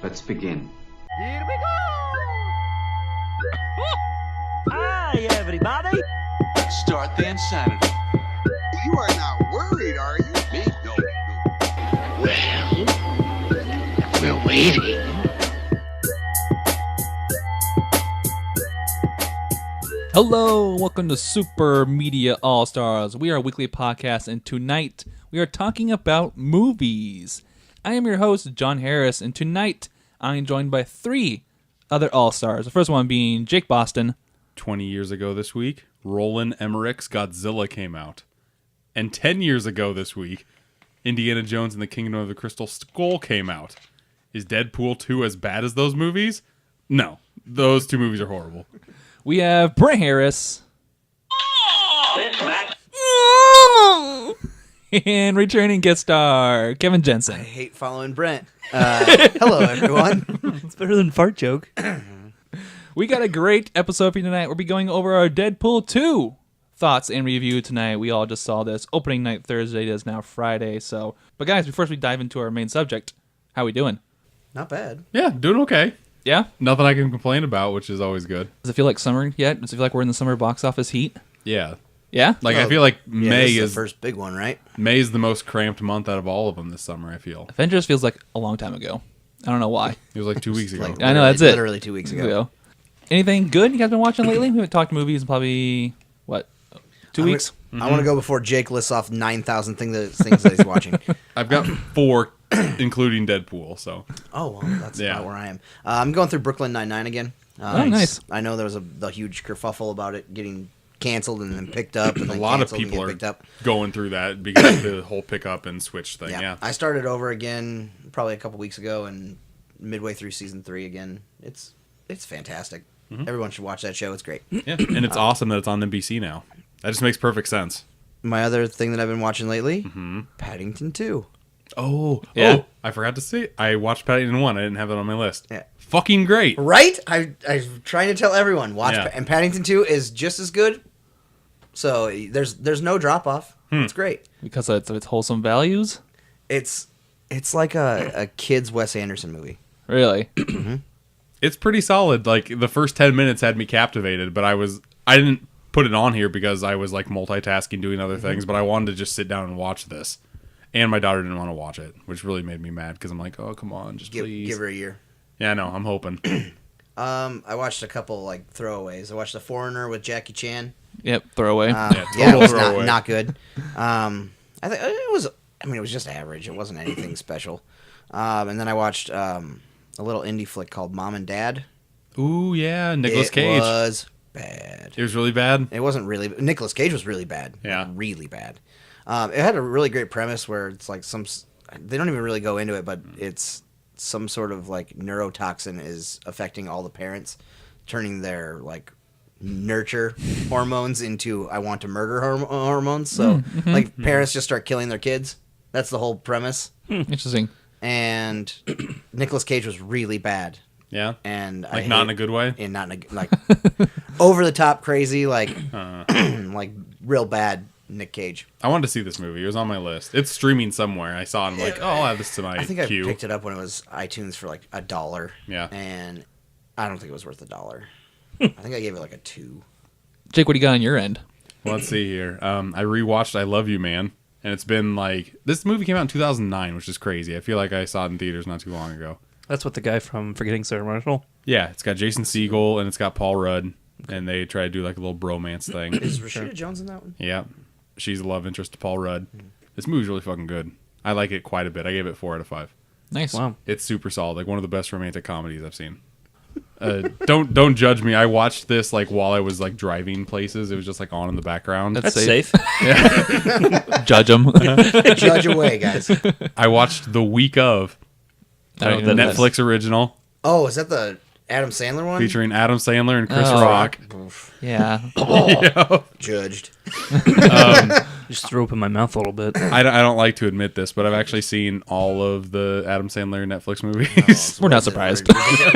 Let's begin. Here we go! Hi, everybody! Start the insanity. You are not worried, are you? Me? No. Well, we're waiting. Hello, welcome to Super Media All-Stars. We are a weekly podcast, and tonight we are talking about movies. I am your host, John Harris, and tonight I am joined by three other All-Stars. The first one being Jake Boston. 20 years ago this week, Roland Emmerich's Godzilla came out. And 10 years ago this week, Indiana Jones and the Kingdom of the Crystal Skull came out. Is Deadpool 2 as bad as those movies? No. Those two movies are horrible. We have Brent Harris. And returning guest star, Kevin Jensen. I hate following Brent. Hello, everyone. It's better than fart joke. We got a great episode for you tonight. We'll be going over our Deadpool 2 thoughts and review tonight. We all just saw this. Opening night Thursday. It is now Friday. But guys, before we dive into our main subject, how we doing? Not bad. Yeah, doing okay. Yeah? Nothing I can complain about, which is always good. Does it feel like summer yet? Does it feel like we're in the summer box office heat? Yeah. Yeah? Like, I feel like Yeah, May this is the first big one, right? May is the most cramped month out of all of them this summer, I feel. Avengers feels like a long time ago. I don't know why. It was like 2 weeks ago. Like, I know, that's it. Literally 2 weeks ago. Anything good you guys been watching lately? We haven't talked movies in probably, what, 2 weeks? I want to go before Jake lists off 9,000 things that he's watching. I've got 4, including Deadpool, so. Oh, well, that's Yeah. about where I am. I'm going through Brooklyn Nine-Nine again. Oh, nice. I know there was the huge kerfuffle about it getting canceled and then picked up. And A then lot of canceled and people get are picked up. going through that because of the whole pick up and switch thing, yeah. I started over again probably a couple weeks ago and midway through season 3 again. It's fantastic. Everyone should watch that show. It's great. Yeah, and it's awesome that it's on NBC now. That just makes perfect sense. My other thing that I've been watching lately, Paddington 2. Oh, Yeah? Oh, I forgot to say, I watched Paddington 1. I didn't have that on my list. Yeah. Fucking great. Right? I'm trying to tell everyone, watch Yeah. and Paddington 2 is just as good. So there's no drop off. It's great. Because of its wholesome values? It's like a kid's Wes Anderson movie. Really? It's pretty solid. Like, the first 10 minutes had me captivated, but I didn't put it on here because I was, like, multitasking, doing other things, but I wanted to just sit down and watch this. And my daughter didn't want to watch it, which really made me mad because I'm like, oh, come on, just please. Give her a year. Yeah, I know. I'm hoping. I watched a couple, like, throwaways. I watched The Foreigner with Jackie Chan. Yep, throwaway. Yeah, It total was throwaway. not good. I think it was. I mean, it was just average. It wasn't anything special. And then I watched a little indie flick called Mom and Dad. Ooh, yeah, Nicolas Cage. It was bad. It was really bad. It wasn't really. Nicolas Cage was really bad. Yeah. Really bad. It had a really great premise where it's like they don't even really go into it, but it's some sort of like neurotoxin is affecting all the parents, turning their like nurture hormones into I want to murder hormones. So like parents just start killing their kids. That's the whole premise. Interesting. And Nicolas Cage was really bad. Yeah. And Like, not in a good way? And not in a like over the top crazy, like like real bad Nick Cage. I wanted to see this movie. It was on my list. It's streaming somewhere. I saw it. I'm like, oh, I'll add this to my I think queue. I picked it up when it was iTunes for like $1. Yeah. And I don't think it was worth $1. I think I gave it like a 2. Jake, what do you got on your end? Well, let's see here. I rewatched I Love You, Man. And it's been like... This movie came out in 2009, which is crazy. I feel like I saw it in theaters not too long ago. That's what the guy from Forgetting Sarah Marshall. Yeah, it's got Jason Segel and it's got Paul Rudd. And they try to do like a little bromance thing. Is Rashida Jones in that one? Yeah. She's a love interest to Paul Rudd. This movie's really fucking good. I like it quite a bit. I gave it 4 out of 5. Nice. Wow. It's super solid. Like one of the best romantic comedies I've seen. Don't judge me. I watched this like while I was like driving places. It was just like on in the background. That's safe. Judge them. Judge away, guys. I watched the week of I don't know that Netflix original Oh, is that the Adam Sandler one? featuring Adam Sandler and Chris Oh. Rock. Yeah. Judged. Just threw up in my mouth a little bit. I don't like to admit this, but I've actually seen all of the Adam Sandler Netflix movies. We're not surprised.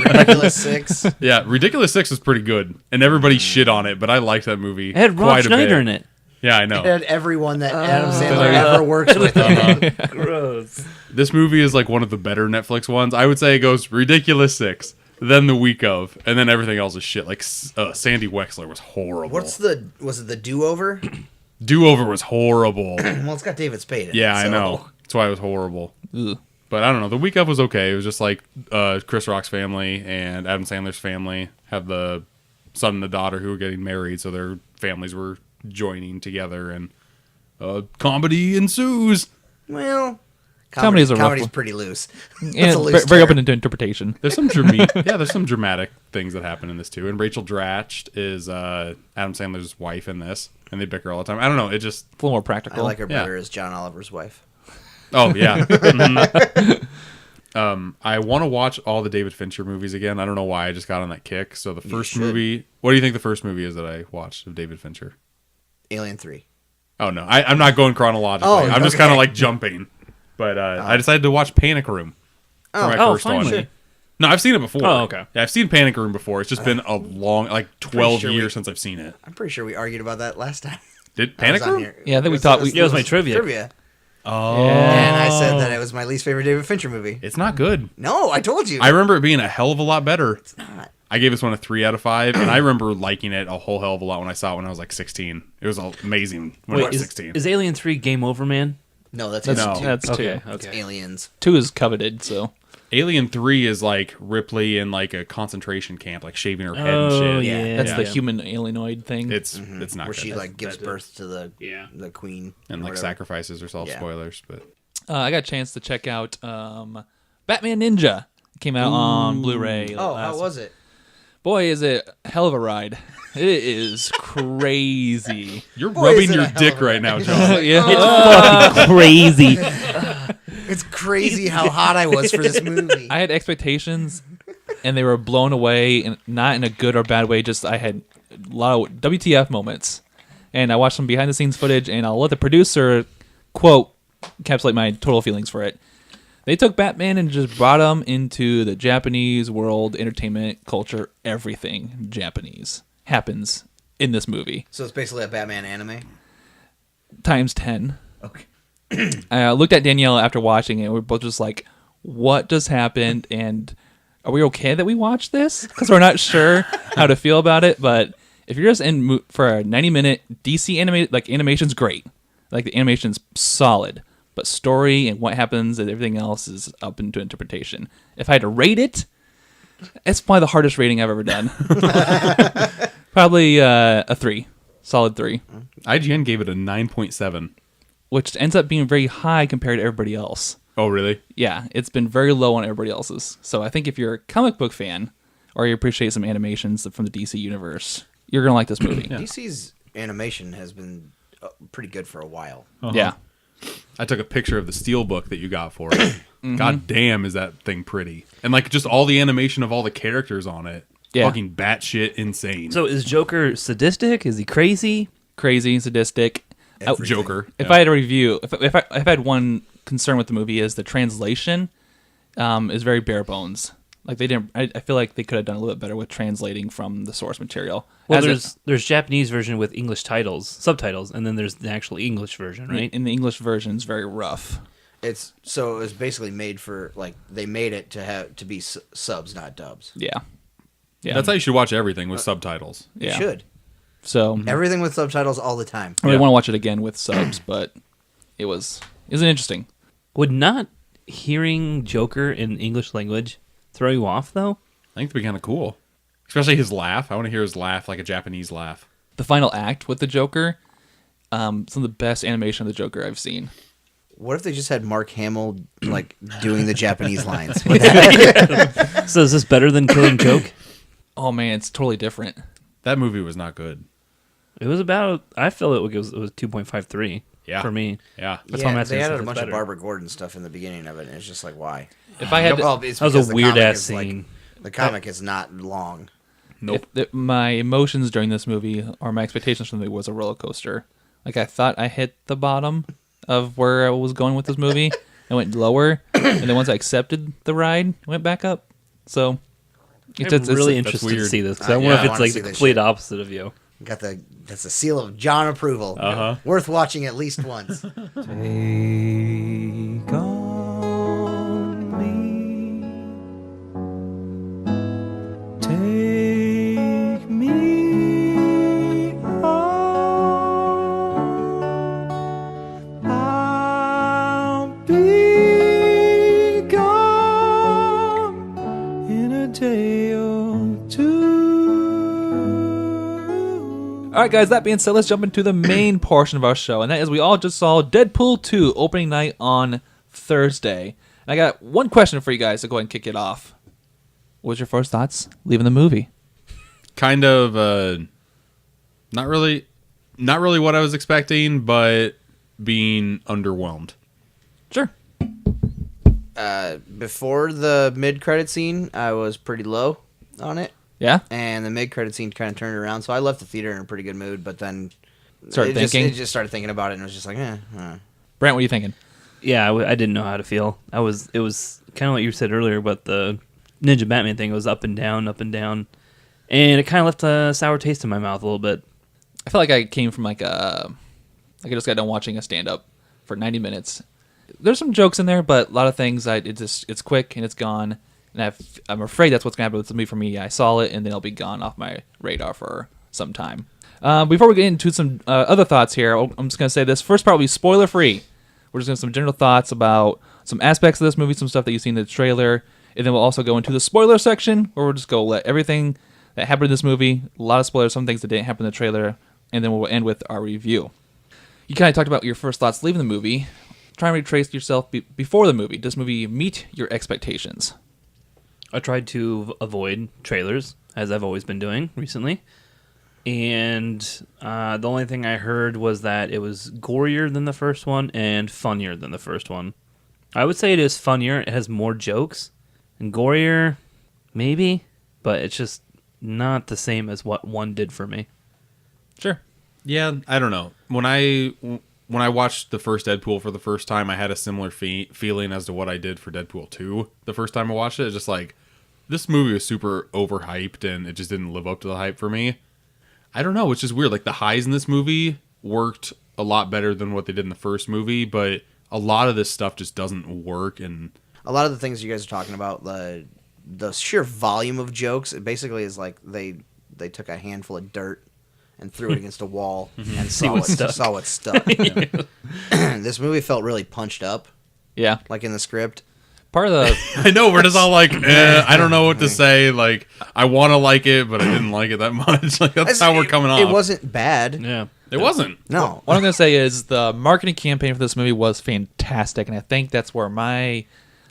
Ridiculous 6. Yeah, Ridiculous 6 is pretty good, and everybody shit on it, but I liked that movie It had Rob quite a Schneider bit. in it. Yeah, I know. It had everyone that Adam Sandler ever works with. Gross. This movie is like one of the better Netflix ones. I would say it goes Ridiculous 6, then The Week Of, and then everything else is shit. Like Sandy Wexler was horrible. Was it the Do-Over? Do-Over was horrible. Well, it's got David Spade in it. Yeah, I so- know. That's why it was horrible. Ugh. But I don't know. The Week Of was okay. It was just like Chris Rock's family and Adam Sandler's family have the son and the daughter who were getting married, so their families were joining together, and comedy ensues. Well, Comedy's a rough comedy's one. pretty loose. And It's a loose very term. open to interpretation. There's some there's some dramatic things that happen in this too. And Rachel Dratch is Adam Sandler's wife in this, and they bicker all the time. I don't know. It just It's a little more I practical. like her Yeah. better as John Oliver's wife. oh yeah. Mhm. I want to watch all the David Fincher movies again. I don't know why. I just got on that kick. So the first should. movie. What do you think the first movie is that I watched of David Fincher? Alien 3. Oh no, I'm not going chronologically. Oh, I'm just okay. kind of like jumping. But I decided to watch Panic Room for my first one. finally. No, I've seen it before. Oh, okay. Yeah, I've seen Panic Room before. It's just been a long, like 12 sure years we- since I've seen it. I'm pretty sure we argued about that last time. Did I was Panic on Room? here. Yeah, I think we It was- thought it we- Yeah, it was my trivia. Oh, And I said that it was my least favorite David Fincher movie. it's not good. No, I told you. I remember it being a hell of a lot better. It's not. I gave this one a 3 out of 5, and I remember liking it a whole hell of a lot when I saw it when I was like 16. It was amazing when I Wait, was is, 16. is Alien 3 Game Over, man? No, that's That's, No. that's Okay, two. It's okay. Aliens. 2 is coveted, so. Alien 3 is like Ripley in like a concentration camp, like shaving her head and Oh, shit. yeah. That's the human alienoid thing. It's not Where good. she like gives that's it. birth to the Yeah. the queen and or like whatever. sacrifices herself. Yeah. Spoilers, but I got a chance to check out Batman Ninja. Came out on Blu-ray. Oh, last- how was it? Boy, is it a hell of a ride. It is crazy. you're Boy, is rubbing it your a hell dick of a right now, John. Yeah. Crazy. It's crazy how hot I was for this movie. I had expectations, and they were blown away, and not in a good or bad way. Just I had a lot of WTF moments, and I watched some behind-the-scenes footage, and I'll let the producer quote encapsulate my total feelings for it. They took Batman and just brought him into the Japanese world, entertainment, culture, everything Japanese happens in this movie So it's basically a Batman anime. times 10. Okay. I looked at Danielle after watching it. And we were both just like, "What just happened?" And are we okay that we watched this? Because we're not sure how to feel about it. But if you're just in for a 90-minute DC animated, like animation's great, like the animation's solid, but story and what happens and everything else is up into interpretation. If I had to rate it, it's probably the hardest rating I've ever done. Probably a 3, solid 3. IGN gave it a 9.7. Which ends up being very high compared to everybody else. Oh, really? Yeah, it's been very low on everybody else's. So I think if you're a comic book fan or you appreciate some animations from the DC universe, you're going to like this movie. DC's animation has been pretty good for a while. Yeah. I took a picture of the steelbook that you got for it. God damn, is that thing pretty? And like just all the animation of all the characters on it. Yeah. Fucking batshit insane. So is Joker sadistic? Is he crazy? Crazy, sadistic. Joker. If yeah. I had a review, if I had one concern with the movie is the translation is very bare bones. Like they didn't. I feel like they could have done a little bit better with translating from the source material. Well, As there's Japanese version with English subtitles, and then there's the actual English version, right? in the English version, it's very rough. It was basically made for like they made it to be subs, not dubs. Yeah. Yeah. That's how you should watch everything with subtitles. You Yeah. should So everything with subtitles all the time. I really Yeah. want to watch it again with subs, but it was interesting. Would not hearing Joker in English language throw you off, though? I think it'd be kind of cool. Especially his laugh. I want to hear his laugh like a Japanese laugh. The final act with the Joker, some of the best animation of the Joker I've seen. What if they just had Mark Hamill like doing the Japanese lines? So is this better than Killing Joke? Oh man, it's totally different. That movie was not good. It was about. I feel it was 2.53. Yeah. For me. Yeah. That's why I'm Yeah, asking they if added it's a bunch better. of Barbara Gordon stuff in the beginning of it, and it's just like, why? If I had to, Well, it's That was because a the weird comic ass is, like- scene. the comic is not long. Nope. my emotions during this movie or my expectations from the movie was a roller coaster. Like I thought I hit the bottom of where I was going with this movie. I went lower, and then once I accepted the ride, I went back up. So I'm really interested to weird. see this because I Yeah, wonder I if it's wanna like see the this complete shit. opposite of you. That's a seal of John approval. Uh-huh. Worth watching at least once. Take on me. Take me home. I'll be gone in a day or two. All right, guys, that being said, let's jump into the main portion of our show, and that is we all just saw Deadpool 2 opening night on Thursday. And I got one question for you guys to go ahead and kick it off. What was your first thoughts leaving the movie? Kind of not really what I was expecting, but being underwhelmed. Sure. Before the mid-credit scene, I was pretty low on it. Yeah? And the mid-credit scene kind of turned it around, so I left the theater in a pretty good mood, but then Started it thinking? just started thinking about it, and it was just like, Brent, what are you thinking? Yeah, I didn't know how to feel. It was kind of what you said earlier, but the Ninja Batman thing was up and down, and it kind of left a sour taste in my mouth a little bit. I felt like I came from I just got done watching a stand-up for 90 minutes. There's some jokes in there, but a lot of things, it's quick and it's gone. And I'm afraid that's what's going to happen with the movie for me. I saw it, and then it'll be gone off my radar for some time. Before we get into some other thoughts here, I'm just going to say this. First part will be spoiler-free. We're just going to some general thoughts about some aspects of this movie, some stuff that you've seen in the trailer, and then we'll also go into the spoiler section, where we'll just go let everything that happened in this movie, a lot of spoilers, some things that didn't happen in the trailer, and then we'll end with our review. You kind of talked about your first thoughts leaving the movie. Try and retrace yourself before the movie. Does this movie meet your expectations? I tried to avoid trailers, as I've always been doing recently. And the only thing I heard was that it was gorier than the first one and funnier than the first one. I would say it is funnier. It has more jokes. And gorier, maybe. But it's just not the same as what one did for me. Sure. Yeah, I don't know. When I watched the first Deadpool for the first time, I had a similar feeling as to what I did for Deadpool 2 the first time I watched it. It's just like, this movie was super overhyped, and it just didn't live up to the hype for me. I don't know, it's just weird. Like, the highs in this movie worked a lot better than what they did in the first movie, but a lot of this stuff just doesn't work. And a lot of the things you guys are talking about, the sheer volume of jokes, it basically is like they took a handful of dirt and threw it against a wall and saw what stuck. This movie felt really punched up, Yeah. like in the script. Part of the... I know, we're just all like, I don't know what to say. Like, I want to like it, but I didn't like it that much. Like, that's how we're coming off. It wasn't bad. Yeah. It wasn't. No. What I'm going to say is the marketing campaign for this movie was fantastic, and I think that's where my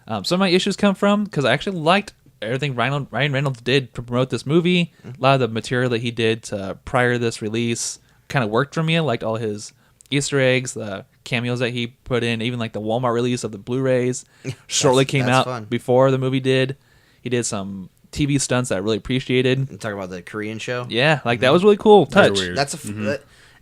some of my issues come from, because I actually liked everything Ryan Reynolds did to promote this movie. A lot of the material that he did prior to this release kind of worked for me. I liked all his Easter eggs, the cameos that he put in, even like the Walmart release of the Blu-rays shortly came out fun. before the movie did. He did some TV stunts that I really appreciated. You talk about the Korean show? Yeah, like that was really cool touch. Weird. That's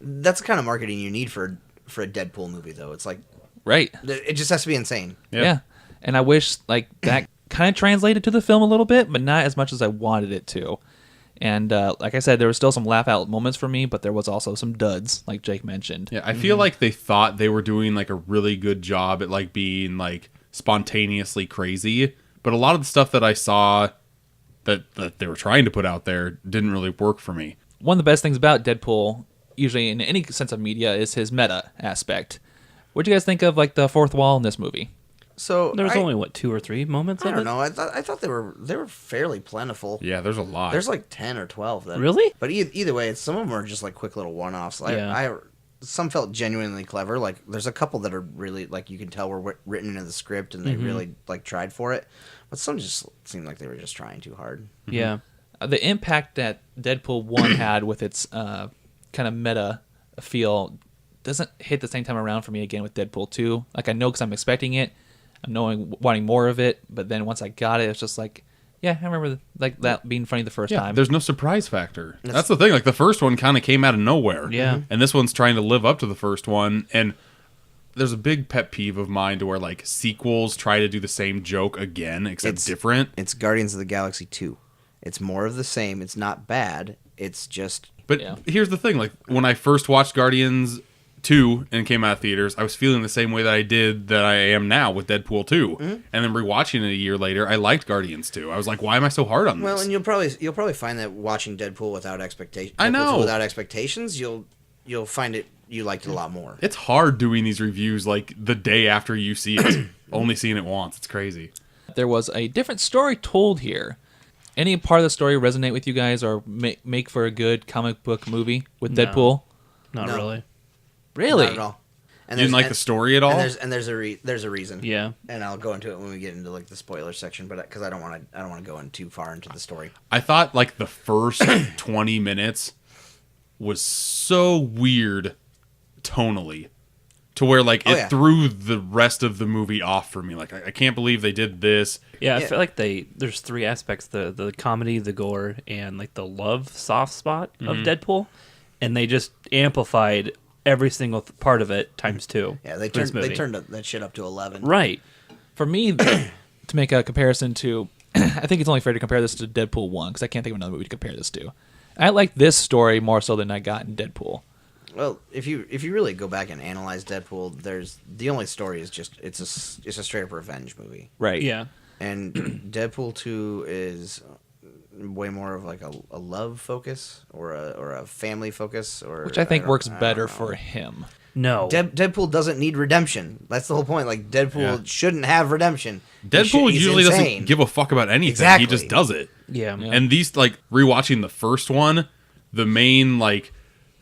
that's the kind of marketing you need for a Deadpool movie, though. It's like, Right. it just has to be insane. Yep. Yeah. And I wish like that kind of translated to the film a little bit, but not as much as I wanted it to. And like I said, there was still some laugh out moments for me, but there was also some duds, like Jake mentioned. Yeah, I feel like they thought they were doing like a really good job at like being like spontaneously crazy, but a lot of the stuff that I saw that they were trying to put out there didn't really work for me. One of the best things about Deadpool, usually in any sense of media, is his meta aspect. What do you guys think of like the fourth wall in this movie? So There was only, 2 or 3 moments I of don't it? know. I thought they were fairly plentiful. Yeah, there's a lot. There's like 10 or 12. Really? But either way, some of them are just like quick little one-offs. Yeah. Some felt genuinely clever. Like there's a couple that are really like you can tell were written into the script and they really like tried for it. But some just seemed like they were just trying too hard. Yeah. The impact that Deadpool 1 had with its kind of meta feel doesn't hit the same time around for me again with Deadpool 2. Like I know because I'm expecting it. I'm wanting more of it, but then once I got it, it's just like, yeah, I remember like that being funny the first time. There's no surprise factor. That's the thing. Like the first one kind of came out of nowhere. Yeah. And this one's trying to live up to the first one. And there's a big pet peeve of mine to where like sequels try to do the same joke again, except different. It's Guardians of the Galaxy 2. It's more of the same. It's not bad. It's just But Yeah. here's the thing: like when I first watched Guardians 2 and came out of theaters, I was feeling the same way that I am now with Deadpool 2. And then rewatching it a year later, I liked Guardians 2. I was like, why am I so hard on this? well, and you'll probably find that watching Deadpool without expectations. I know. Without expectations, you'll find it you liked it a lot more. It's hard doing these reviews like the day after you see it, only seeing it once. It's crazy. There was a different story told here. Any part of the story resonate with you guys or make for a good comic book movie with No. Deadpool? Not No. really. Really? Not at all. And You didn't like there's- the story at all? And there's a reason. Yeah. And I'll go into it when we get into like the spoiler section, but because I don't want to go in too far into the story. I thought like the first 20 minutes was so weird tonally to where like Oh, it yeah. threw the rest of the movie off for me. Like I can't believe they did this. Yeah, I Yeah. feel like there's three aspects: the comedy, the gore, and like the love soft spot of Deadpool, and they just amplified every single part of it times two. Yeah, they for this turned movie. that shit up to 11. Right. For me, to make a comparison to, I think it's only fair to compare this to Deadpool 1, because I can't think of another movie to compare this to. I like this story more so than I got in Deadpool. Well, if you really go back and analyze Deadpool, the only story is just it's a straight up revenge movie, Right. Yeah. and Deadpool 2 is way more of like a love focus or a family focus, or Which I think don't- works I don't better know. for him. No. Deadpool doesn't need redemption. That's the whole point. Like Deadpool Yeah. shouldn't have redemption. Deadpool He's usually insane. doesn't give a fuck about anything. Exactly. He just does it. yeah. Yeah. And these like rewatching the first one, the main like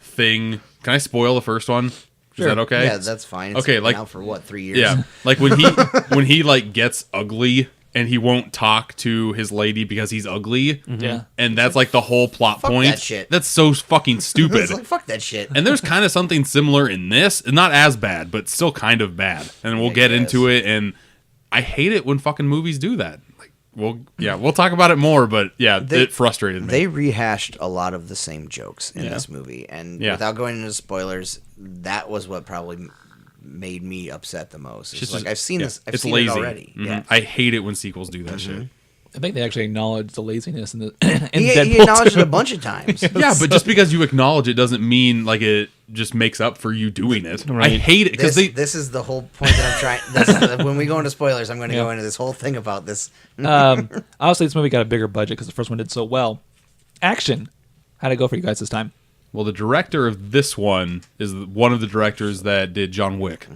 thing. Can I spoil the first one? Sure. Is that okay? Yeah, that's fine. It's Okay, been like- out for what, 3 years? Yeah, like when he like gets ugly and he won't talk to his lady because he's ugly. Yeah. And that's like the whole plot Fuck point. that shit. That's so fucking stupid. It's like fuck that shit. And there's kind of something similar in this, not as bad, but still kind of bad. And we'll I get guess. into it. And I hate it when fucking movies do that. Like, we'll talk about it more. But yeah, it frustrated me. They rehashed a lot of the same jokes in Yeah. this movie, and Yeah. without going into spoilers, that was what probably made me upset the most. It's like I've seen this. I've it's seen lazy. it already. Mhm. Yeah. I hate it when sequels do that shit. I think they actually acknowledged the laziness in, in He Deadpool acknowledged 2. it a bunch of times. Yeah, but just because you acknowledge it doesn't mean like it just makes up for you doing it. I Right. hate it because This is the whole point that I'm trying. When we go into spoilers, I'm going to Yeah. go into this whole thing about this. Obviously, this movie got a bigger budget because the first one did so well. Action. How'd it go for you guys this time? Well, the director of this one is one of the directors that did John Wick.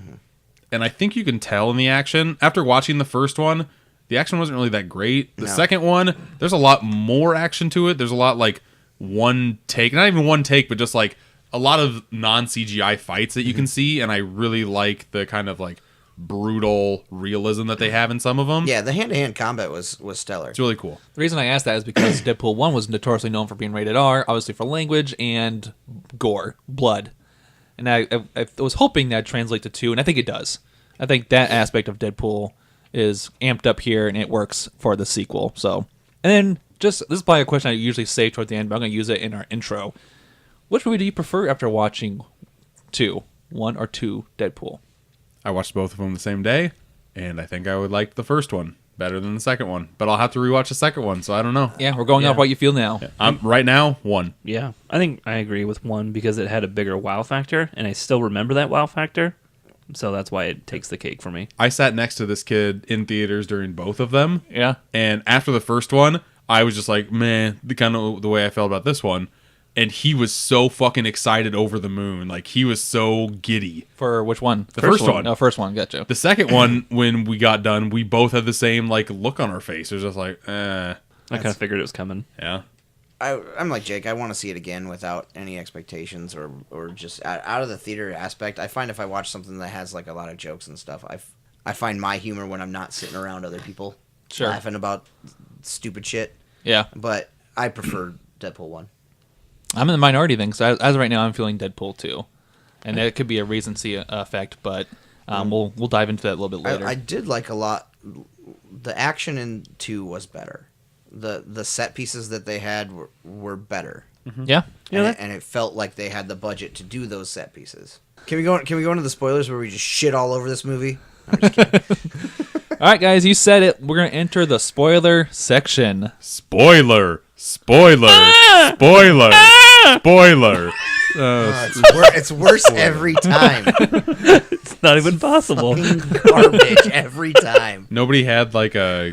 And I think you can tell in the action. After watching the first one, the action wasn't really that great. The No. second one, there's a lot more action to it. There's a lot like one take, not even one take, but just like a lot of non-CGI fights that you can see. And I really like the kind of like brutal realism that they have in some of them. Yeah, the hand-to-hand combat was stellar. It's really cool. The reason I asked that is because Deadpool 1 was notoriously known for being rated R, obviously for language and gore, blood. And I was hoping that translate to 2, and I think it does. I think that aspect of Deadpool is amped up here, and it works for the sequel. So, and then this is probably a question I usually save toward the end, but I'm going to use it in our intro. Which movie do you prefer after watching 2, 1 or 2 Deadpool? I watched both of them the same day, and I think I would like the first one better than the second one. But I'll have to rewatch the second one, so I don't know. Yeah, we're going off what you feel now. Right now, 1. Yeah. I think I agree with 1 because it had a bigger wow factor, and I still remember that wow factor. So that's why it takes the cake for me. I sat next to this kid in theaters during both of them. Yeah. And after the first one, I was just like, man, kind of the way I felt about this one. And he was so fucking excited over the moon. Like, he was so giddy. For which one? The first one. No, first one. Gotcha. The second one, when we got done, we both had the same, like, look on our face. It was just like, I kind of figured it was coming. yeah. I'm like Jake. I want to see it again without any expectations or just out of the theater aspect. I find if I watch something that has like a lot of jokes and stuff, I find my humor when I'm not sitting around other people Sure. laughing about stupid shit. Yeah. But I prefer Deadpool 1. I'm in the minority then, because as of right now, I'm feeling Deadpool 2. And that could be a recency effect, but we'll dive into that a little bit later. I did like a lot. The action in 2 was better. The set pieces that they had were better. Yeah. And it felt like they had the budget to do those set pieces. Can we go into the spoilers where we just shit all over this movie? I'm just kidding. All right, guys, you said it. We're going to enter the spoiler section. Spoiler Spoiler. Spoiler. Spoiler. It's worse every time. It's not even possible. Fucking garbage every time. Nobody had like a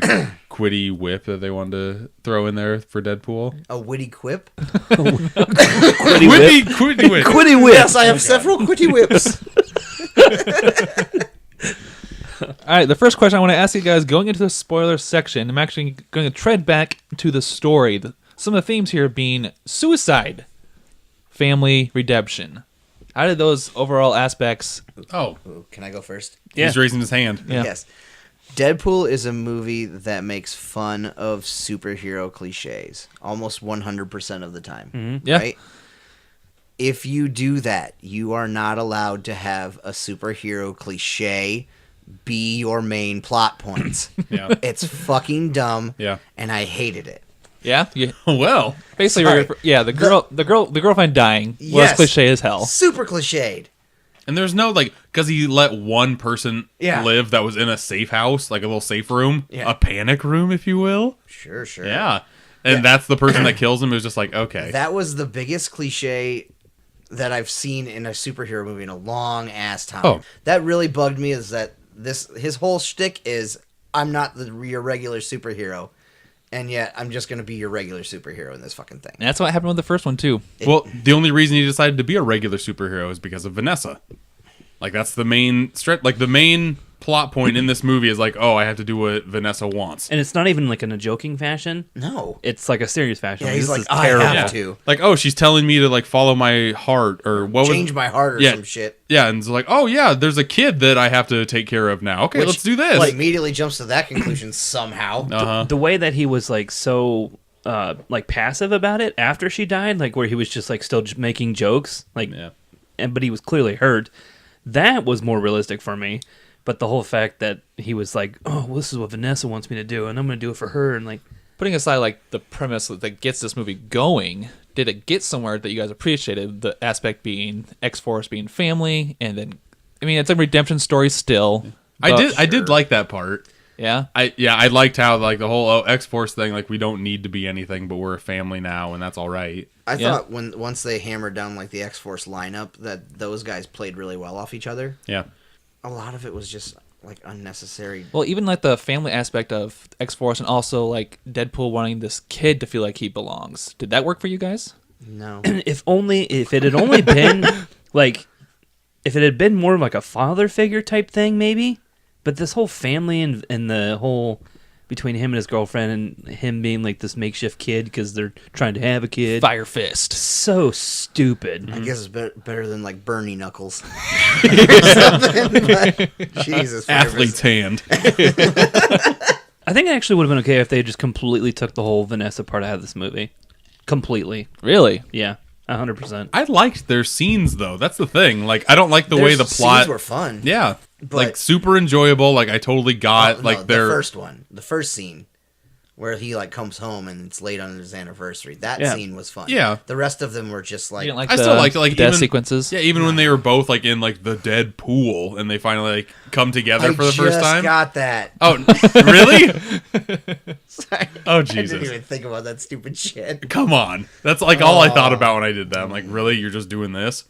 quitty whip that they wanted to throw in there for Deadpool. A witty quip? Quitty whip. Quitty whip. Yes, I have several quitty whips. All right, the first question I want to ask you guys, going into the spoiler section, I'm actually going to tread back to the story. Some of the themes here being suicide, family, redemption. How did those overall aspects... Oh, Ooh, can I go first? he's raising his hand. Yeah. Yes. Deadpool is a movie that makes fun of superhero cliches almost 100% of the time. Yeah. Right? If you do that, you are not allowed to have a superhero cliche be your main plot points. Yeah. It's fucking dumb. Yeah. And I hated it. Yeah? Yeah. Well, Basically, Sorry. the girlfriend dying was Yes. cliche as hell. Super cliched. and there's no like because he let one person Yeah. live that was in a safe house, like a little safe room, Yeah. a panic room, if you will. Sure. Yeah. And that's the person that kills him. It was just like, okay. That was the biggest cliche that I've seen in a superhero movie in a long ass time. Oh. That really bugged me is that his whole shtick is I'm not your regular superhero, and yet I'm just gonna be your regular superhero in this fucking thing. And that's what happened with the first one, too. Well, the only reason he decided to be a regular superhero is because of Vanessa. Like, that's the main like the main plot point in this movie is like, oh, I have to do what Vanessa wants. And it's not even like in a joking fashion. No. It's like a serious fashion. Yeah, he's This like, is I terrible. have Yeah. to Like, oh, she's telling me to like follow my heart or what change was my heart or Yeah. some shit. Yeah, and it's like, oh yeah, there's a kid that I have to take care of now. Okay, Which, let's do this. Like, immediately jumps to that conclusion somehow. Uh-huh. The way that he was like so like passive about it after she died, like where he was just like still making jokes, like, Yeah. but he was clearly hurt. That was more realistic for me. But the whole fact that he was like, oh, well, this is what Vanessa wants me to do, and I'm going to do it for her, and like, Putting aside like the premise that gets this movie going, did it get somewhere that you guys appreciated? The aspect being X-Force being family, and then I mean it's a redemption story still. I but- did like that part. Yeah. I liked how like the whole X-Force thing, like we don't need to be anything, but we're a family now, and that's all right. I Yeah. thought once they hammered down like the X-Force lineup that those guys played really well off each other. Yeah. A lot of it was just like unnecessary. Well, even like the family aspect of X-Force, and also like Deadpool wanting this kid to feel like he belongs. Did that work for you guys? No. if it had only been like, if it had been more of like a father figure type thing, maybe. But this whole family and the whole between him and his girlfriend and him being like this makeshift kid because they're trying to have a kid. Fire Fist. So stupid. I guess it's better than like Bernie Knuckles. Or something, but Jesus. Athlete's hand. I think it actually would have been okay if they just completely took the whole Vanessa part out of this movie. Completely. Really? Yeah. 100%. I liked their scenes though. That's the thing. Like I don't like the Their way the plot scenes were fun. Yeah. But- like super enjoyable. Like I totally got Oh, like no, their the first scene where he like comes home and it's late on his anniversary. That Yeah. scene was fun. Yeah. The rest of them were just like, You didn't like I the still liked it, like death even, sequences? Yeah, even when they were both like in like the dead pool and they finally like come together for the first time. Got that. Oh, really? Sorry. Oh I didn't Jesus! even think about that stupid shit. Come on, that's like all I thought about when I did that. I'm like, really? You're just doing this?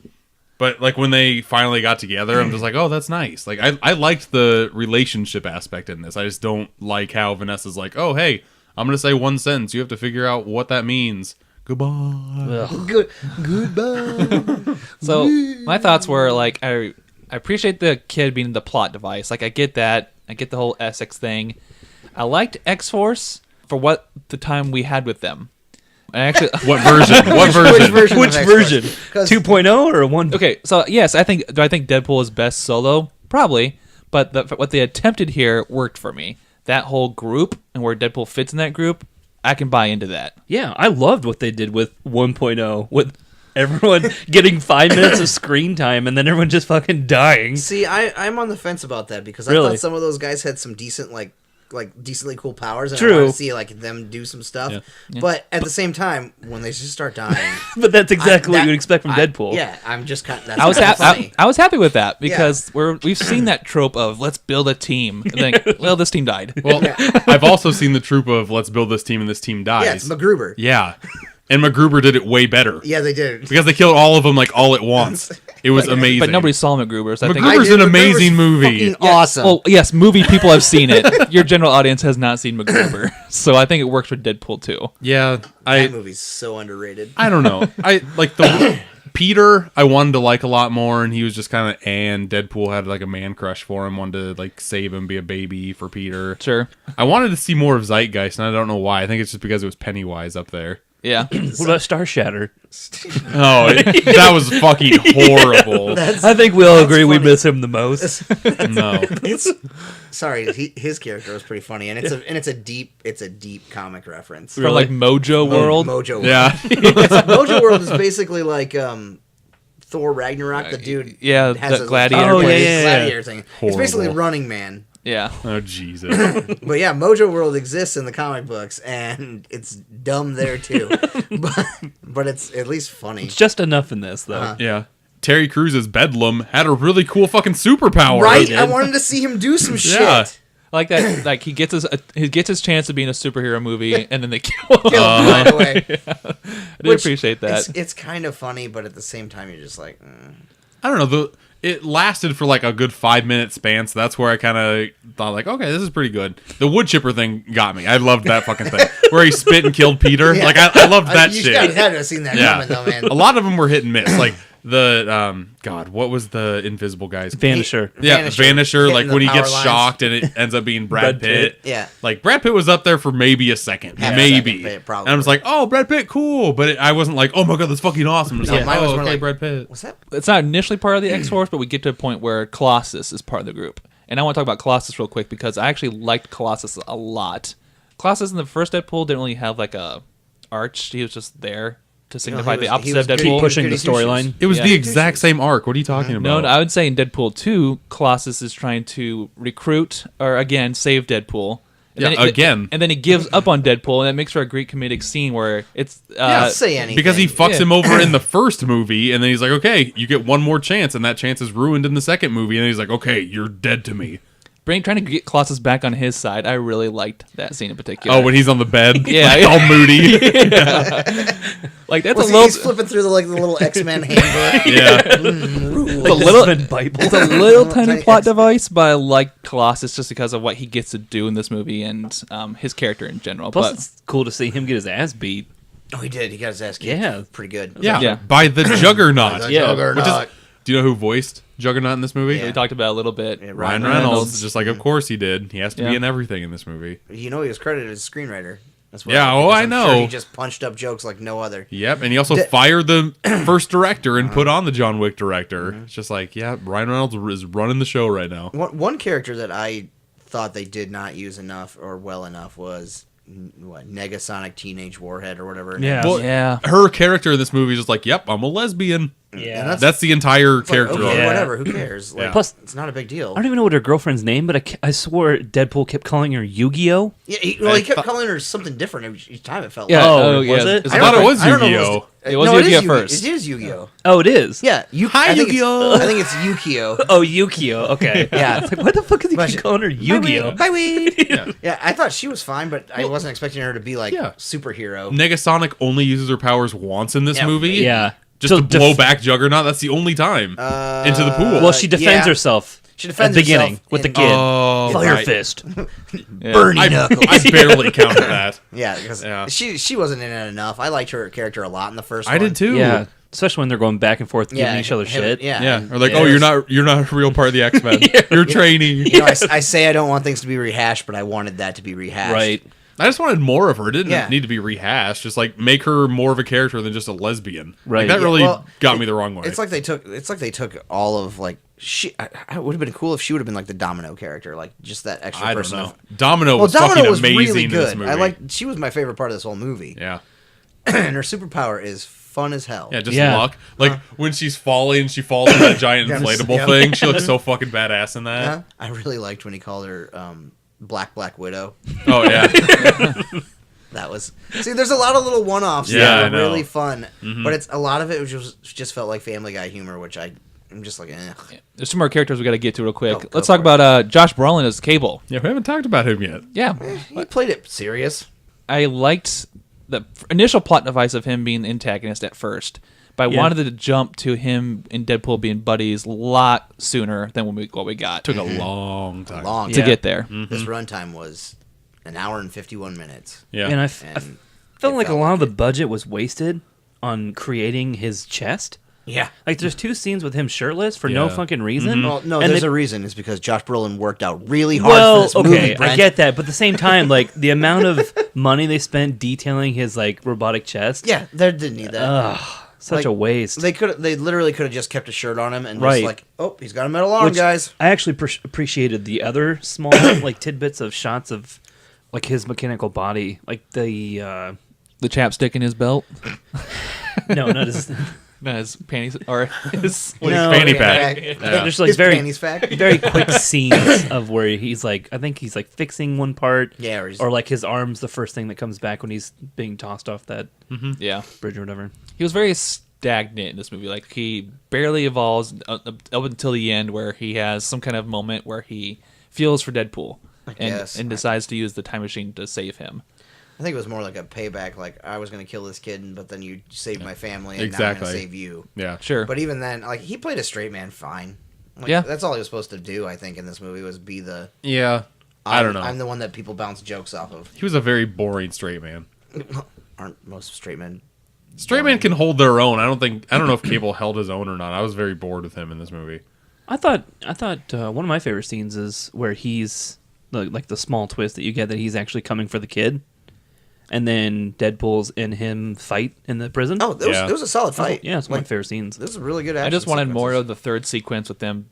But like when they finally got together, I'm just like, oh, that's nice. Like I liked the relationship aspect in this. I just don't like how Vanessa's like, oh, hey, I'm gonna say one sentence. You have to figure out what that means. Goodbye. Ugh. Goodbye. So my thoughts were like I appreciate the kid being the plot device. Like I get that. I get the whole Essex thing. I liked X-Force for what the time we had with them. I actually What version? What version? Which of version? X-Force? 2.0 or 1? okay. So yes, do I think Deadpool is best solo? Probably, but what they attempted here worked for me. That whole group and where Deadpool fits in that group, I can buy into that. Yeah, I loved what they did with 1.0 with everyone getting 5 minutes of screen time and then everyone just fucking dying. See, I'm on the fence about that because I Really? thought some of those guys had some decent like like decently cool powers, and True. I want to see like them do some stuff. Yeah. But at the same time, when they just start dying, But that's exactly what that- you would expect from Deadpool. yeah, I'm just kind. That's I was kinda funny. I was happy with that because we've seen that trope of let's build a team. And then, well, this team died. Well, I've also seen the troop of let's build this team and this team dies. Yeah, it's MacGruber. Yeah. And MacGruber did it way better. Yeah, they did. Because they killed all of them like all at once. It was amazing. But nobody saw MacGruber, so I think. MacGruber's an amazing movie. Fucking awesome. Oh yes, movie people have seen it. Your general audience has not seen MacGruber, so I think it works for Deadpool too. Yeah, that movie's so underrated. I don't know. I like the Peter. I wanted to like a lot more, and he was just kind of. And Deadpool had like a man crush for him. Wanted to like save him, be a baby for Peter. Sure. I wanted to see more of Zeitgeist, and I don't know why. I think it's just because it was Pennywise up there. Yeah. What about Star Shatter? Oh, that was fucking horrible. I think we all agree we funny. miss him the most. No. Sorry, his character was pretty funny, and it's a deep comic reference. From like Mojo World. Mojo World. Yeah. Mojo World is basically like Thor Ragnarok. The dude, yeah, has the a gladiator Oh, yeah, plays yeah, gladiator thing. It's basically Horrible. Running Man. Yeah. Oh Jesus. But yeah, Mojo World exists in the comic books, and it's dumb there too. but it's at least funny. It's just enough in this, though. Yeah. Terry Crews' Bedlam had a really cool fucking superpower. Right? I wanted to see him do some shit. Yeah. I like that. Like he gets his chance to be in a superhero movie, and then they kill him. Kill him right away. I do appreciate that. It's kind of funny, but at the same time, you're just like, I don't know. It lasted for like a good 5-minute span, so that's where I kind of thought like, okay, this is pretty good. The wood chipper thing got me. I loved that fucking thing where he spit and killed Peter. Yeah. Like I loved that you shit. had to have seen that coming, though, man. A lot of them were hit and miss. Like the God, what was the invisible guy's Vanisher. Yeah, Vanisher. Hitting Like the when he power gets lines. shocked and it ends up being Brad Brad Pitt. Pitt. Yeah. Like Brad Pitt was up there for maybe a second, Half a maybe. second, probably. And I was like, oh, Brad Pitt, cool. But I wasn't like, oh my god, that's fucking awesome. I was like, mine was oh, more okay, like- Brad Pitt. What's that? It's not initially part of the X-Force, but we get to a point where Colossus is part of the group. And I want to talk about Colossus real quick because I actually liked Colossus a lot. Colossus in the first Deadpool didn't really have like a arch. He was just there to signify the he opposite was of good- Deadpool. Pushing the goody two-shoes. storyline. It was Yeah. the exact same arc. What are you talking about? No, I would say in Deadpool 2, Colossus is trying to recruit or again save Deadpool. And Yeah, then again. And then he gives up on Deadpool, and that makes for a great comedic scene where it's Say anything. Because he fucks Yeah. him over in the first movie, and then he's like, okay, you get one more chance, and that chance is ruined in the second movie, and then he's like, okay, you're dead to me. trying to get Colossus back on his side. I really liked that scene in particular. Oh, when he's on the bed? Yeah. Like, all moody. Like that's Was a little, he's flipping through the little X-Men handbook. Yeah. a little, Bible. it's a little tiny Tiny plot X. device, but I like Colossus just because of what he gets to do in this movie and his character in general. Plus, But it's cool to see him get his ass beat. Oh, he did. He got his ass kicked. Yeah. Pretty good. Yeah. Yeah. By the Juggernaut. Yeah. Juggernaut. Do you know who voiced Juggernaut in this movie? Yeah. we talked about it a little bit. Yeah, Ryan Ryan Reynolds. Just like, of course he did. He has to Yeah. be in everything in this movie. You know he was credited as a screenwriter. That's what Yeah, because I I'm know. Sure he just punched up jokes like no other. Yep, and he also Da- fired the first director and put on the John Wick director. It's just like, yeah, Ryan Reynolds is running the show right now. One character that I thought they did not use enough or well enough was Negasonic Teenage Warhead or whatever. her name Yeah. is. Well, Yeah. her character in this movie is just like, yep, I'm a lesbian. Yeah. That's the entire It's like, character. okay, of it. Yeah. whatever. Who cares? Like, Yeah. Plus- it's not a big deal. I don't even know what her girlfriend's name, but I swore Deadpool kept calling her Yu-Gi-Oh. Yeah, he kept calling her something different each time. It felt Yeah. like. Oh, yeah. was it? It's I about- thought it was I don't know if Yu-Gi-Oh. It was no, Yu-Gi-Oh is first. It is Yu-Gi-Oh. Oh, it is? Yeah, Hi, I think it's- Yu-Gi-Oh. I think it's Yukio. Oh, Yu-Gi-Oh. Okay. Yeah. It's like, why the fuck is he But- keep calling her Yu-Gi-Oh? Bye, weed. Yeah. Yeah, I thought she was fine, but I wasn't expecting her to be like Yeah. superhero. Negasonic only uses her powers once in this Yeah. movie. Yeah. Just So to blow back Juggernaut. That's the only time. Into the pool. Well, she defends yeah. herself She defends at the beginning herself with the in- kid. Oh, Fire right. fist. Yeah. Bernie Knuckles. I barely counted that. Yeah, because Yeah. she wasn't in it enough. I liked her character a lot in the first one. I did too. Yeah. Especially when they're going back and forth giving Yeah, each other him- shit. Yeah, Yeah. and- Or like, yeah, oh, there's- you're not a real part of the X-Men. You're training. You know, I say I don't want things to be rehashed, but I wanted that to be rehashed. Right. I just wanted more of her. It didn't Yeah. need to be rehashed. Just like make her more of a character than just a lesbian. Right. Like, that Yeah, really well, got me the wrong way. It's like they took all of like she. It would have been cool if she would have been like the Domino character, like just that extra I don't person. know. Domino Well, was Domino fucking was amazing really in this good. movie. I like. She was my favorite part of this whole movie. Yeah. And her superpower is fun as hell. Yeah, just Yeah. luck. Like when she's falling, she falls in that giant Yeah, inflatable yeah. thing. She looks so fucking badass in that. I really liked when he called her Black Widow. Oh yeah. That was there's a lot of little one-offs Yeah, I that are know. really fun, but it's a lot of it was just felt like Family Guy humor, which I'm just like, eh. There's some more characters we got to get to real quick. Go Let's for talk about Josh Brolin as Cable. Yeah, we haven't talked about him yet. Yeah, He played it serious. I liked the initial plot device of him being the antagonist at first, but I wanted to jump to him and Deadpool being buddies a lot sooner than what we got. Took a long time. Long to get there. This runtime was an hour and 51 minutes. Yeah. And I And felt it like a felt lot like of the it. budget was wasted on creating his chest. Yeah. Like, there's 2 scenes with him shirtless for no Yeah. fucking reason. Well, no, And there's they- a reason. It's because Josh Brolin worked out really hard Well, for this okay, movie, Brent. I get that, but at the same time, like, the amount of money they spent detailing his, like, robotic chest. Yeah, they didn't need that. Ugh, such Like, a waste. They literally could have just kept a shirt on him and Right. just like, oh, he's got a metal arm, Which guys. I actually appreciated the other small, like, tidbits of shots of, like, his mechanical body. Like, the, The chapstick in his belt, no, not his... not his panties, or his No, fanny okay. pack. Yeah. There's, like, His very... panties fact. very quick scenes of where he's like, I think he's like fixing one part, Yeah, or like his arm's the first thing that comes back when he's being tossed off that yeah. bridge or whatever. He was very stagnant in this movie. Like, he barely evolves up until the end, where he has some kind of moment where he feels for Deadpool guess. and decides to use the time machine to save him. I think it was more like a payback. Like, I was going to kill this kid, but then you saved my family, and now I'm Exactly. going to save you. Yeah. Sure, But even then, like, he played a straight man fine. Like, Yeah. that's all he was supposed to do, I think, in this movie, was be the... Yeah. I don't know. I'm the one that people bounce jokes off of. He was a very boring straight man. Aren't most straight men... Straight men can hold their own. I don't know if Cable held his own or not. I was very bored with him in this movie. I thought one of my favorite scenes is where he's like the small twist that you get that he's actually coming for the kid, and then Deadpool's and him fight in the prison. Oh, Yeah. it was a solid fight. Yeah, it's one of Like, my favorite scenes. this is a really good action I just wanted more sequences. of the third sequence with them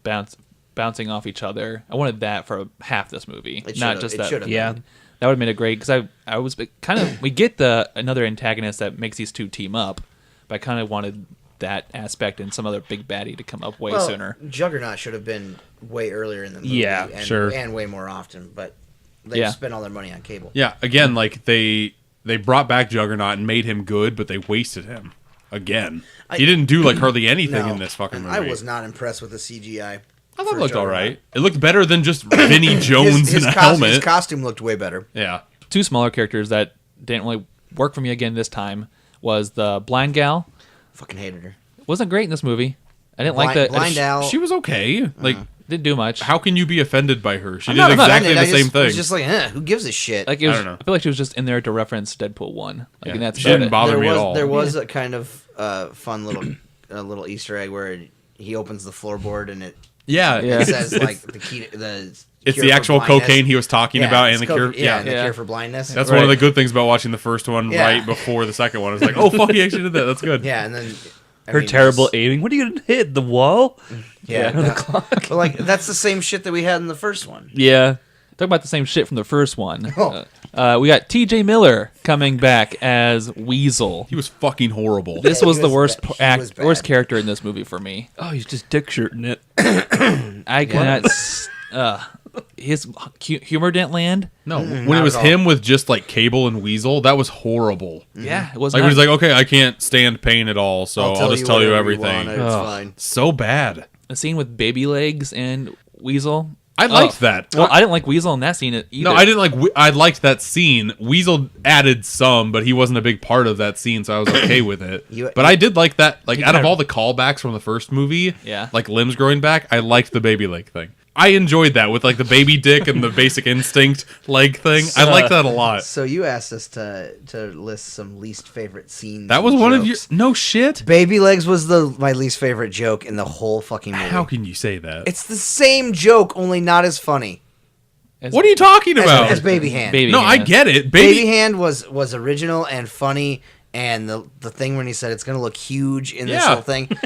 bouncing off each other. I wanted that for half this movie, It not should've- just it that. should've Yeah. been. That would have made it great, because I was kind of, we get another antagonist that makes these two team up, but I kind of wanted that aspect and some other big baddie to come up way Well, sooner. Juggernaut should have been way earlier in the movie. Yeah, and, sure. And way more often, but they Yeah. spent all their money on Cable. Yeah, again, like they brought back Juggernaut and made him good, but they wasted him again. He didn't do like hardly anything No, in this fucking and movie. I was not impressed with the CGI. I thought for it looked all Juggernaut. right. It looked better than just Vinny Jones in a helmet. His costume looked way better. Yeah, Two smaller characters that didn't really work for me again this time was the blind gal. Fucking hated her. Wasn't great in this movie. I didn't like the Blind Al. she was okay. Like, didn't do much. how can you be offended by her? She I'm did not exactly offended, the I same just thing. was just like, who gives a shit? Like, it was, I don't know. I feel like she was just in there to reference Deadpool 1. Like, Yeah. and that's She about didn't it. bother there me was at all. there was a kind of fun little Easter egg where he opens the floorboard and it yeah, Yeah. says like the key to the it's cure the for actual blindness. cocaine he was talking about it's and the cure. yeah, and the Yeah. cure for blindness. That's one of Right. the good things about watching the first one Yeah. right before the second one. It's like, oh fuck, he actually did that. That's good. Yeah, and then I Her mean, terrible it's- aiming. What are you gonna hit? The wall? Yeah, but like that's the same shit that we had in the first one. Yeah. Talk about the same shit from the first one. Oh. We got T.J. Miller coming back as Weasel. He was fucking horrible. This He was the was worst bad. He was bad. worst character in this movie for me. Oh, he's just dick shirting it. I cannot. His humor didn't land. No, when not it was at all. him with just like Cable and Weasel, that was horrible. Yeah, it was Like not. when he's like, okay, I can't stand pain at all, so I'll just tell you whatever everything. want, it's Ugh. fine. So bad. a scene with baby legs and Weasel. I liked that. Well, I didn't like Weasel in that scene either. No, I didn't like. I liked that scene. Weasel added some, but he wasn't a big part of that scene, so I was okay with it. But I did like that. Like out of all the callbacks from the first movie, Yeah. like limbs growing back, I liked the baby leg thing. I enjoyed that with like the baby dick and the basic instinct leg thing. I liked that a lot. So you asked us to list some least favorite scenes. That was and one of your jokes. no shit. Baby legs was my least favorite joke in the whole fucking movie. How can you say that? It's the same joke, only not as funny What are you talking about? as Baby Hand. Baby no, I hand. get it. Baby Hand was original and funny, and the thing when he said it's gonna look huge in this Yeah. whole thing.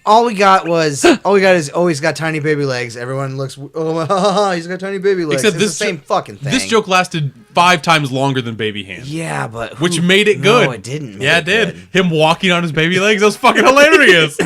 All we got is he's got tiny baby legs. Everyone looks he's got tiny baby legs. Except it's this the same jo- fucking thing. This joke lasted 5 times longer than Baby Hand. yeah, but Which made it good. No, it didn't. Yeah, it did. Him walking on his baby legs, that was fucking hilarious.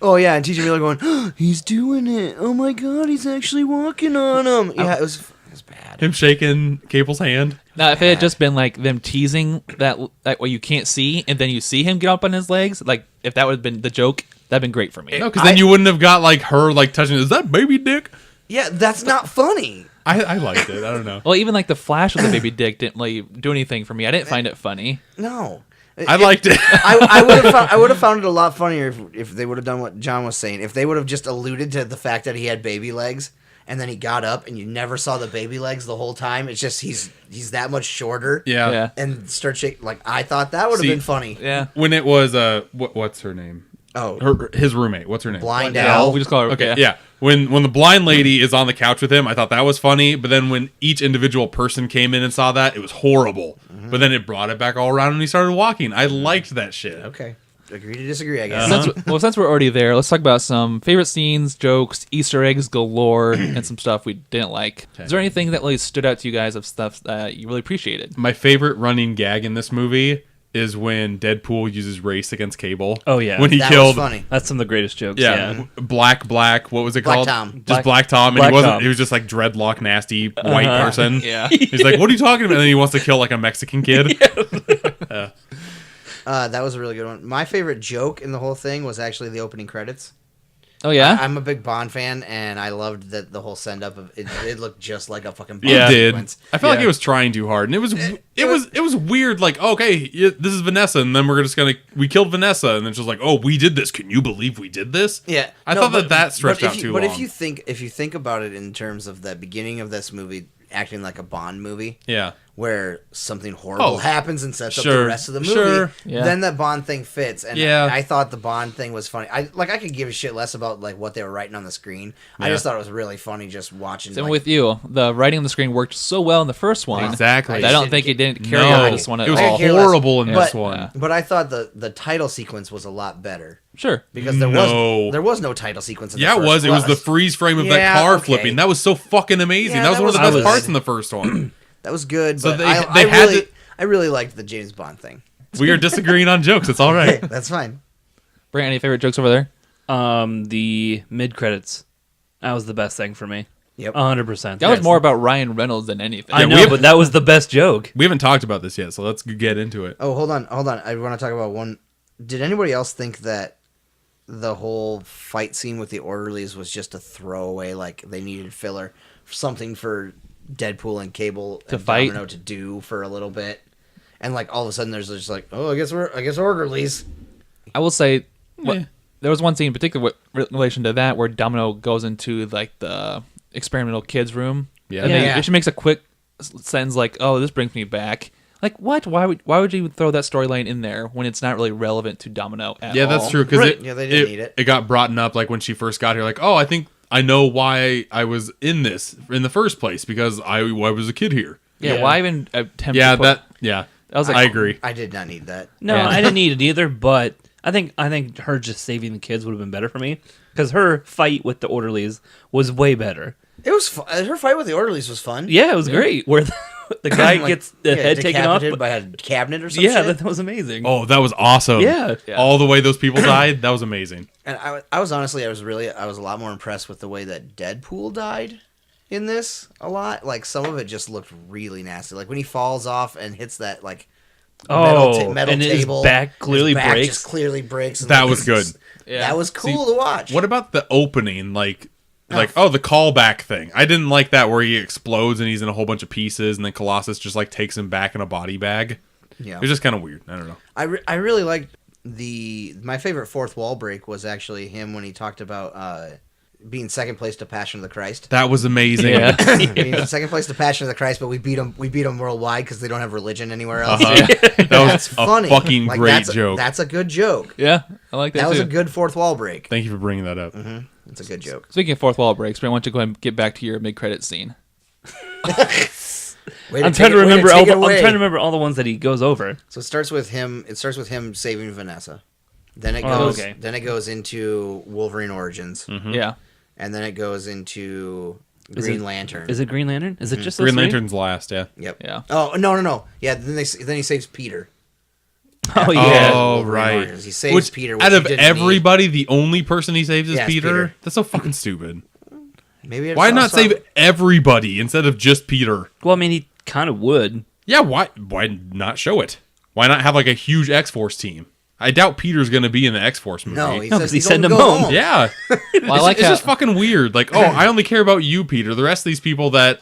Oh yeah, and TJ Miller going, he's doing it. Oh my god, he's actually walking on him. Yeah, it was. is bad. Him shaking Cable's hand. Now, if it had just been like them teasing that what you can't see, and then you see him get up on his legs, like if that would have been the joke, that'd been great for me. No, because then you wouldn't have got like her like touching. Is that baby dick? Yeah, that's not funny. I liked it. I don't know. Well, even like the flash with the baby dick didn't like do anything for me. I didn't find it funny. No. I liked it. I would have found it a lot funnier if they would have done what John was saying. If they would have just alluded to the fact that he had baby legs and then he got up and you never saw the baby legs the whole time. It's just he's that much shorter. Yeah. And start shaking. Like I thought that would have been funny. Yeah. When it was what's her name? Oh, his roommate. What's her name? Blind Yeah, Al. we just call her. Okay, yeah. When the blind lady is on the couch with him, I thought that was funny. But then when each individual person came in and saw that, it was horrible. But then it brought it back all around and he started walking. I liked that shit. Okay. Agree to disagree, I guess. Since we're already there, let's talk about some favorite scenes, jokes, Easter eggs galore, and some stuff we didn't like. Is there anything that really stood out to you guys of stuff that you really appreciated? My favorite running gag in this movie is when Deadpool uses race against Cable. Oh, yeah. When he That killed. was funny. That's some of the greatest jokes. Yeah, Black. What was it Black called? Tom. Just Black Tom, and Black he wasn't. Tom. He was just like dreadlock, nasty white person. Yeah. He's like, "What are you talking about?" And then he wants to kill like a Mexican kid. That was a really good one. My favorite joke in the whole thing was actually the opening credits. Oh yeah. I'm a big Bond fan, and I loved that the whole send up of it. It looked just like a fucking Bond It did. sequence. I felt like it was trying too hard, and it was weird. Like, okay, this is Vanessa, and then we killed Vanessa, and then it's just like, oh, we did this. Can you believe we did this? Yeah, I thought that stretched out too long. But if you think about it in terms of the beginning of this movie acting like a Bond movie, Yeah. where something horrible happens and sets up the Sure, rest of the movie, sure. Yeah. then that Bond thing fits. And Yeah. I thought the Bond thing was funny. I could give a shit less about like what they were writing on the screen. I Yeah. just thought it was really funny just watching. Same like, with you. The writing on the screen worked so well in the first one. Exactly. that I don't think it didn't carry No. over this one at It was all. care less. horrible in this But- one. But I thought the title sequence was a lot better Sure. because there was no title sequence. In Yeah, the it first was. It was the one. freeze frame of Yeah, that car okay. flipping. That was so fucking amazing. Yeah, that was that one of the was best good. parts in the first one. That was good. So But they I really liked the James Bond thing. We are disagreeing on jokes. It's all right. That's fine. Brent, any favorite jokes over there? The mid credits. That was the best thing for me. Yep. 100%. That was more about Ryan Reynolds than anything. I know, but that was the best joke. We haven't talked about this yet, so let's get into it. Oh, hold on. I want to talk about one. Did anybody else think that the whole fight scene with the orderlies was just a throwaway? Like they needed filler, something for Deadpool and Cable To and fight? Domino to do for a little bit, and like all of a sudden there's just like, oh, I guess orderlies. I will say, there was one scene in particular with relation to that where Domino goes into like the experimental kids room. Yeah. And Yeah. then she makes a quick sentence like, "Oh, this brings me back." Like what? Why would you throw that storyline in there when it's not really relevant to Domino at all? Yeah, that's true. Because Right. Yeah, they didn't need it. It got brought up like when she first got here. Like, oh, I think I know why I was in this in the first place because I was a kid here. Yeah. Why even attempt? Yeah, to put, that was like, I agree. I did not need that. No, Yeah. I didn't need it either, but I think her just saving the kids would have been better for me. Because her fight with the orderlies was way better. It was her fight with the orderlies was fun. Yeah, it was great. Where the guy Like, gets the head taken off. decapitated by a cabinet or something. Yeah, that was amazing. Oh, that was awesome. Yeah. All the way those people died, that was amazing. And I was honestly, I was a lot more impressed with the way that Deadpool died in this a lot. Like some of it just looked really nasty. Like when he falls off and hits that like metal and table, his back clearly his back breaks. just clearly breaks. And That like, was good. That was cool to watch. What about the opening? Like the callback thing. I didn't like that where he explodes and he's in a whole bunch of pieces, and then Colossus just like takes him back in a body bag. Yeah, It was just kind of weird. I don't know. I really liked my favorite fourth wall break was actually him when he talked about being second place to Passion of the Christ. That was amazing. Yeah. Being second place to Passion of the Christ, but we beat them worldwide because they don't have religion anywhere else. That That's was a funny. fucking Like, great joke. That's a good joke. yeah, I like that That was too. a good fourth wall break. Thank you for bringing that up. It's a good joke. Speaking of fourth wall breaks, Brent, why don't you go ahead and get back to your mid-credit scene? I'm trying to remember all the ones that he goes over. So it starts with him. It starts with him saving Vanessa. Then it Oh, goes. okay. Then it goes into Wolverine Origins, Yeah. and then it goes into Is Green it- Lantern. Is it Green Lantern? Is it just those Green three? Lantern's last, yeah. Yep. Yeah. Oh no. Yeah. Then he saves Peter. Oh yeah. Oh, Wolverine right. Origins. He saves Which, Peter. Which out he of didn't everybody, the only person he saves is Yeah, it's Peter? Peter. That's so fucking stupid. Maybe I Why saw not some- save everybody instead of just Peter? Well, I mean, he kind of would. Yeah, why not show it? Why not have like a huge X-Force team? I doubt Peter's going to be in the X-Force movie. No, he No, says 'cause he he's sent gonna him go home. Yeah. Well, I like It's how, just fucking weird. Like, oh, I only care about you, Peter. The rest of these people that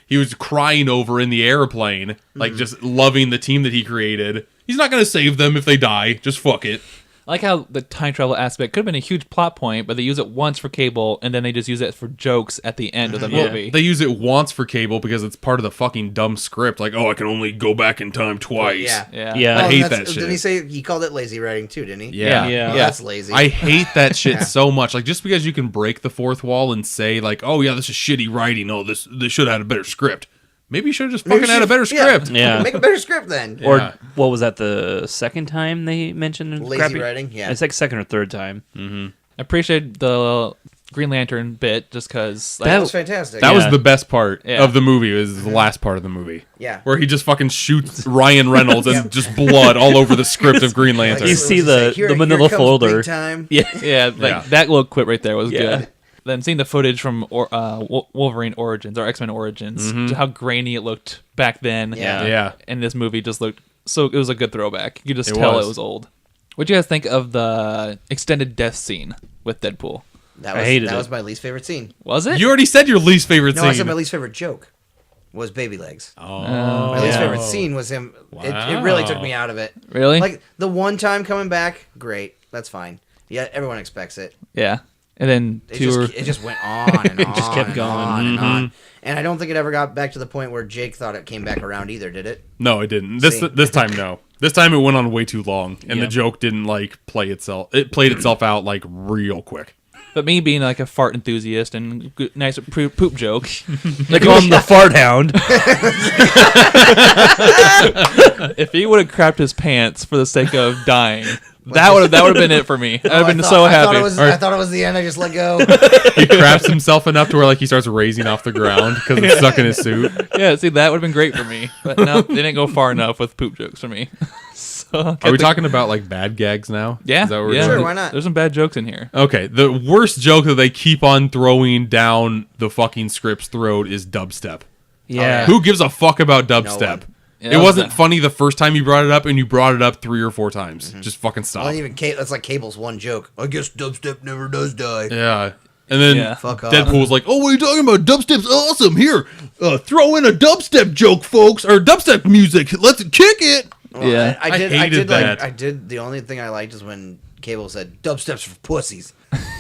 he was crying over in the airplane, like just loving the team that he created. He's not going to save them if they die. Just fuck it. I like how the time travel aspect could have been a huge plot point, but they use it once for Cable, and then they just use it for jokes at the end of the movie. They use it once for Cable because it's part of the fucking dumb script. Like, oh, I can only go back in time twice. Yeah. Yeah. Yeah. I Oh, hate that's- that shit. Didn't he say he called it lazy writing too? Didn't he? Yeah. Yeah. Oh, that's lazy. I hate that shit so much. Like, just because you can break the fourth wall and say, like, oh, yeah, this is shitty writing. Oh, this should have had a better script. Maybe you should have just Maybe fucking had a better script. Yeah. Make a better script then. Or Yeah. what was that? The second time they mentioned Lazy writing? Yeah. It's like second or third time. I appreciate the Green Lantern bit just because. That was fantastic. That was Yeah. the best part Yeah. of the movie. Is the last part of the movie. Yeah. Where he just fucking shoots Ryan Reynolds and just blood all over the script of Green Lantern. You see the manila folder. Time. Yeah. Yeah, like Yeah. that little quip right there was Yeah. good. Then seeing the footage from Wolverine Origins or X-Men Origins, just how grainy it looked back then. Yeah. Yeah. And this movie just looked so. It was a good throwback. You could just It tell was. it was old. What do you guys think of the extended death scene with Deadpool? That I was, hated that it. was my least favorite scene. Was it? You already said your least favorite No, scene. I said my least favorite joke was Baby Legs. Oh. My least Yeah. favorite scene was him. It really took me out of it. Really? Like the one time coming back, great. That's fine. Yeah, everyone expects it. Yeah. And then It just went on and on. just kept and going. on and on. And I don't think it ever got back to the point where Jake thought it came back around either, did it? No, it didn't. See. This time, no. This time it went on way too long, and Yeah. the joke didn't like play itself. It played itself out like real quick. But me being like a fart enthusiast and nice poop joke, They call him the fart hound. if he would have crapped his pants for the sake of dying, that would have been it for me. I'd have been so I happy. thought it was the end. I just let go. He craps himself enough to where like he starts raising off the ground because it's stuck in his suit. Yeah, see, that would have been great for me. But no, they didn't go far enough with poop jokes for me. So, Are we talking about like bad gags now? Yeah, Is that what we're yeah. doing? Sure, why not? There's some bad jokes in here. Okay, the worst joke that they keep on throwing down the fucking script's throat is dubstep. Yeah. Who gives a fuck about dubstep? one. Yeah, It that was wasn't bad. funny the first time you brought it up, and you brought it up 3 or 4 times. Just fucking stop. Well, even that's like Cable's one joke. I guess dubstep never does die. Yeah. And then Yeah. Fuck off. Deadpool's like, oh, what are you talking about? Dubstep's awesome. Here, throw in a dubstep joke, folks, or dubstep music. Let's kick it. Well, Yeah. I did. I hated that. I did. The only thing I liked is when Cable said dubstep's for pussies,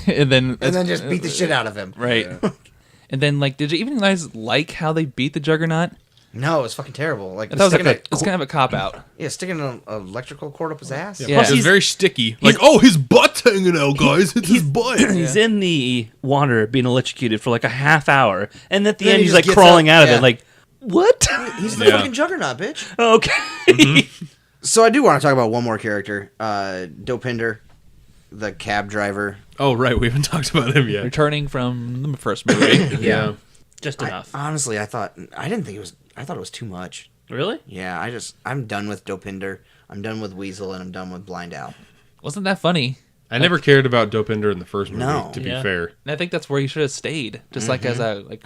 and then just beat the shit out of him. right. And then like, did you even guys like how they beat the Juggernaut? No, it was fucking terrible. Like I thought sticking it was kind of a cop out. sticking an electrical cord up his ass. Yeah. It was very sticky. Like, oh, his butt's hanging out, guys. It's his butt. He's in the water being electrocuted for like a half hour, and at the Then end he he's just like gets crawling up, out of yeah. it. Like, what? He's the Yeah. fucking Juggernaut, bitch. Okay. So I do want to talk about one more character, Dopinder, the cab driver. Oh, right. We haven't talked about him yet. Returning from the first movie. Yeah. Just enough. Honestly, I thought it was too much. Really? Yeah, I'm done with Dopinder. I'm done with Weasel, and I'm done with Blind Owl. Wasn't that funny? I never cared about Dopinder in the first movie, No. to be Yeah. fair. And I think that's where he should have stayed, just like as a like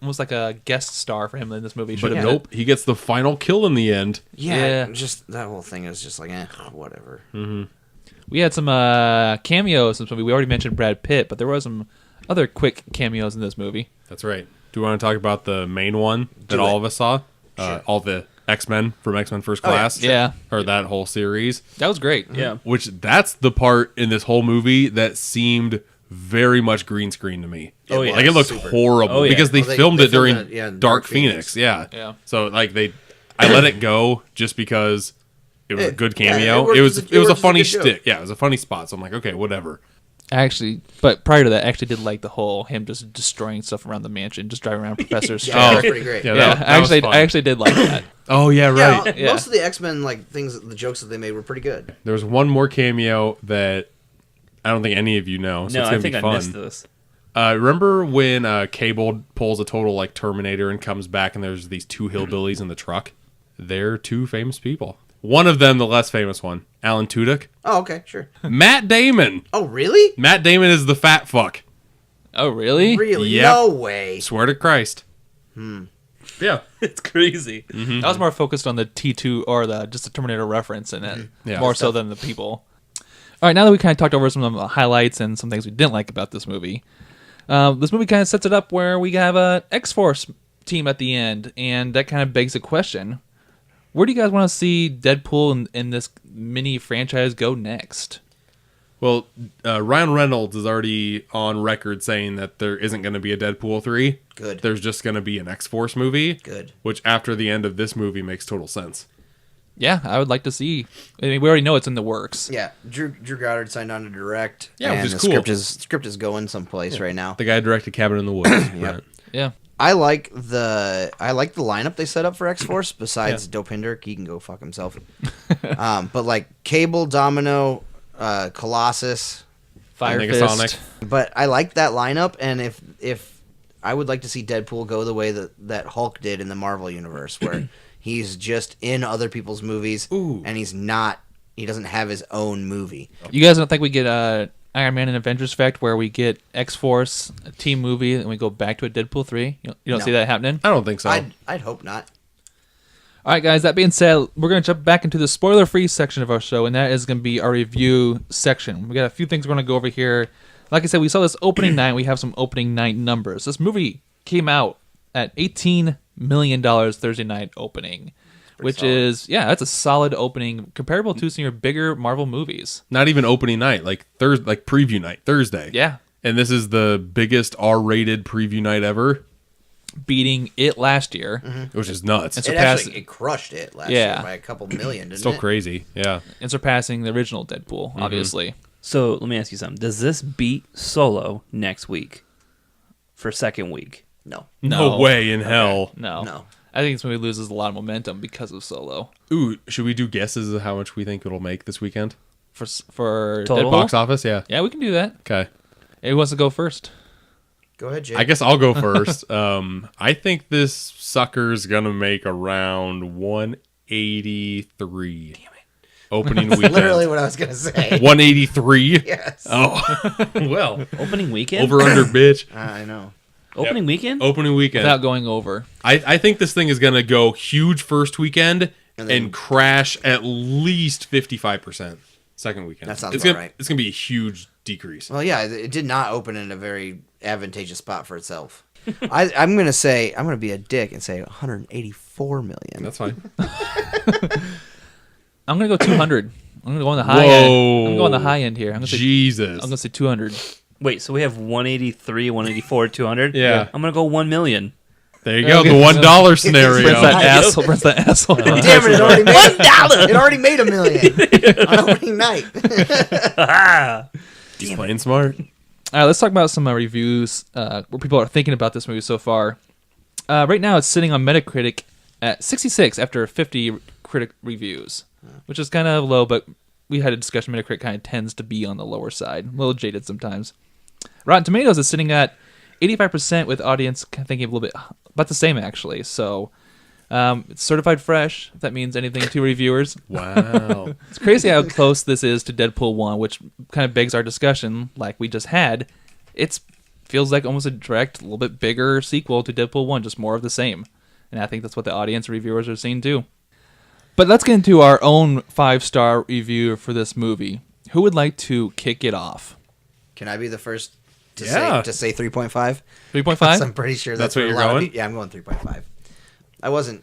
almost like a guest star for him in this movie. Should But have nope, he gets the final kill in the end. Yeah, Yeah. just that whole thing is just like, whatever. We had some cameos in this movie. We already mentioned Brad Pitt, but there was some other quick cameos in this movie. That's right. Do you want to talk about the main one that Do all it. of us saw? Sure. All the X-Men from X-Men First Oh, yeah. Class? Yeah, Or that whole series. that was great. Yeah. Which, that's the part in this whole movie that seemed very much green screen to me. Oh, yeah. Like, it looked Super. horrible. Oh, yeah. Because they Well, filmed they it during filmed it, yeah, in Dark Dark Phoenix. Phoenix. Yeah. Yeah. So, like, I let it go just because it was a good Yeah, cameo. worked it was as a worked as funny good joke. stick. Yeah, it was a funny spot. So I'm like, okay, whatever. Actually, but prior to that, I actually did like the whole him just destroying stuff around the mansion, just driving around Professor's Yeah, car. that was pretty great. Yeah, Yeah, that was fun. I actually did like that. Oh, yeah, right. Yeah, Yeah. most of the X-Men the jokes that they made were pretty good. There was one more cameo that I don't think any of you know. So No, it's I gonna think be I fun. missed this. Remember when Cable pulls a total like Terminator and comes back and there's these 2 hillbillies in the truck? They're 2 famous people. One of them, the less famous one, Alan Tudyk. Oh, okay, sure. Matt Damon. Oh, really? Matt Damon is the fat fuck. Oh, really? Really? Yep. No way. Swear to Christ. Yeah. It's crazy. I was more focused on the T2 or just the Terminator reference in it, Yeah. more so than the people. All right, now that we kind of talked over some of the highlights and some things we didn't like about this movie kind of sets it up where we have a X-Force team at the end, and that kind of begs a question. Where do you guys want to see Deadpool in this mini franchise go next? Well, Ryan Reynolds is already on record saying that there isn't going to be a Deadpool 3. Good. There's just going to be an X-Force movie. Good. Which, after the end of this movie, makes total sense. Yeah, I would like to see. I mean, we already know it's in the works. Yeah, Drew Goddard signed on to direct. Yeah, and which is the cool. script is going someplace right now. The guy directed Cabin in the Woods. Yep. Yeah. I like the lineup they set up for X-Force. Besides Dopinder, he can go fuck himself. But like Cable, Domino, Colossus, Fire Negasonic. Fist. but I like that lineup. And if I would like to see Deadpool go the way that Hulk did in the Marvel universe, where he's just in other people's movies, and he doesn't have his own movie. You guys don't think we get Iron Man and Avengers Effect where we get X-Force, a team movie, and we go back to a Deadpool 3? You don't No. see that happening? I don't think so. I'd hope not. All right, guys, that being said, we're going to jump back into the spoiler-free section of our show, and that is going to be our review section. We got a few things we're going to go over here. Like I said, we saw this opening night. We have some opening night numbers. This movie came out at $18 million Thursday night opening, which is, that's a solid opening comparable to some of your bigger Marvel movies. Not even opening night, like preview night, Thursday. Yeah. And this is the biggest R-rated preview night ever, Beating it last year. which is nuts. And It surpassed- actually crushed it last Yeah. year by a couple million, didn't Still it? crazy. Yeah. And surpassing the original Deadpool, obviously. So let me ask you something. Does this beat Solo next week for second week? No. No way in hell. No. No. I think this movie loses a lot of momentum because of Solo. Ooh, should we do guesses of how much we think it'll make this weekend? For Total? Deadpool? Box office? Yeah. Yeah, we can do that. Okay. Who wants to go first? Go ahead, Jake. I guess I'll go first. I think this sucker's gonna make around 183. Damn it! Opening weekend. Literally what I was gonna say. 183. Yes. Oh, well. Opening weekend? Over under, bitch. I know. Opening weekend? Opening weekend. Without going over. I think this thing is gonna go huge first weekend And then- and crash at least 55% second weekend. That sounds it's about gonna, right. It's gonna be a huge decrease. Well, yeah, it did not open in a very advantageous spot for itself. I'm gonna be a dick and say 184 million. That's fine. I'm going to go 200. I'm going to go on the high Whoa. end. I'm going to go on the high end here. I'm going Jesus. to say 200. Wait, so we have 183, 184, 200? Yeah. I'm going to go 1 million. There you go. Okay. The $1 scenario. Brent's that asshole. Brent's that asshole. Damn it! It already made $1. It already made $1 million on opening night. He's playing smart. All right, let's talk about some reviews where people are thinking about this movie so far. Right now, it's sitting on Metacritic at 66 after 50 critic reviews, which is kind of low, but we had a discussion. Metacritic kind of tends to be on the lower side, a little jaded sometimes. Rotten Tomatoes is sitting at 85% with audience thinking a little bit about the same, actually. So it's certified fresh, if that means anything to reviewers. Wow. It's crazy how close this is to Deadpool 1, which kind of begs our discussion, like we just had. It feels like almost a direct, a little bit bigger sequel to Deadpool 1, just more of the same. And I think that's what the audience reviewers are seeing too. But let's get into our own 5-star review for this movie. Who would like to kick it off? Can I be the first to Yeah. say 3.5? 3.5? I'm pretty sure That's that's what a you're lot of going? people- Yeah, I'm going 3.5. I wasn't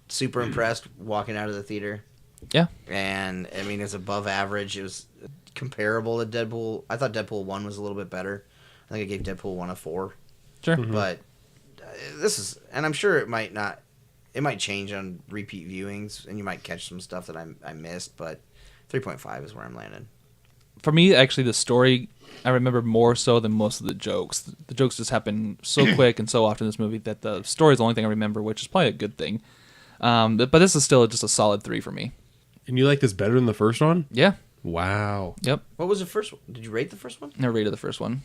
super impressed walking out of the theater, Yeah. and I mean it's above average. It was comparable to Deadpool. I thought Deadpool 1 was a little bit better. I think I gave Deadpool 1 a 4. Sure. But this is, and I'm sure it might not. It might change on repeat viewings, and you might catch some stuff that I missed. But 3.5 is where I'm landing. For me, actually, the story I remember more so than most of the jokes. The jokes just happen so quick and so often in this movie that the story is the only thing I remember, which is probably a good thing. But this is still just a solid 3 for me. And you like this better than the first one? Yeah. Wow. Yep. What was the first one? Did you rate the first one? Never rated the first one.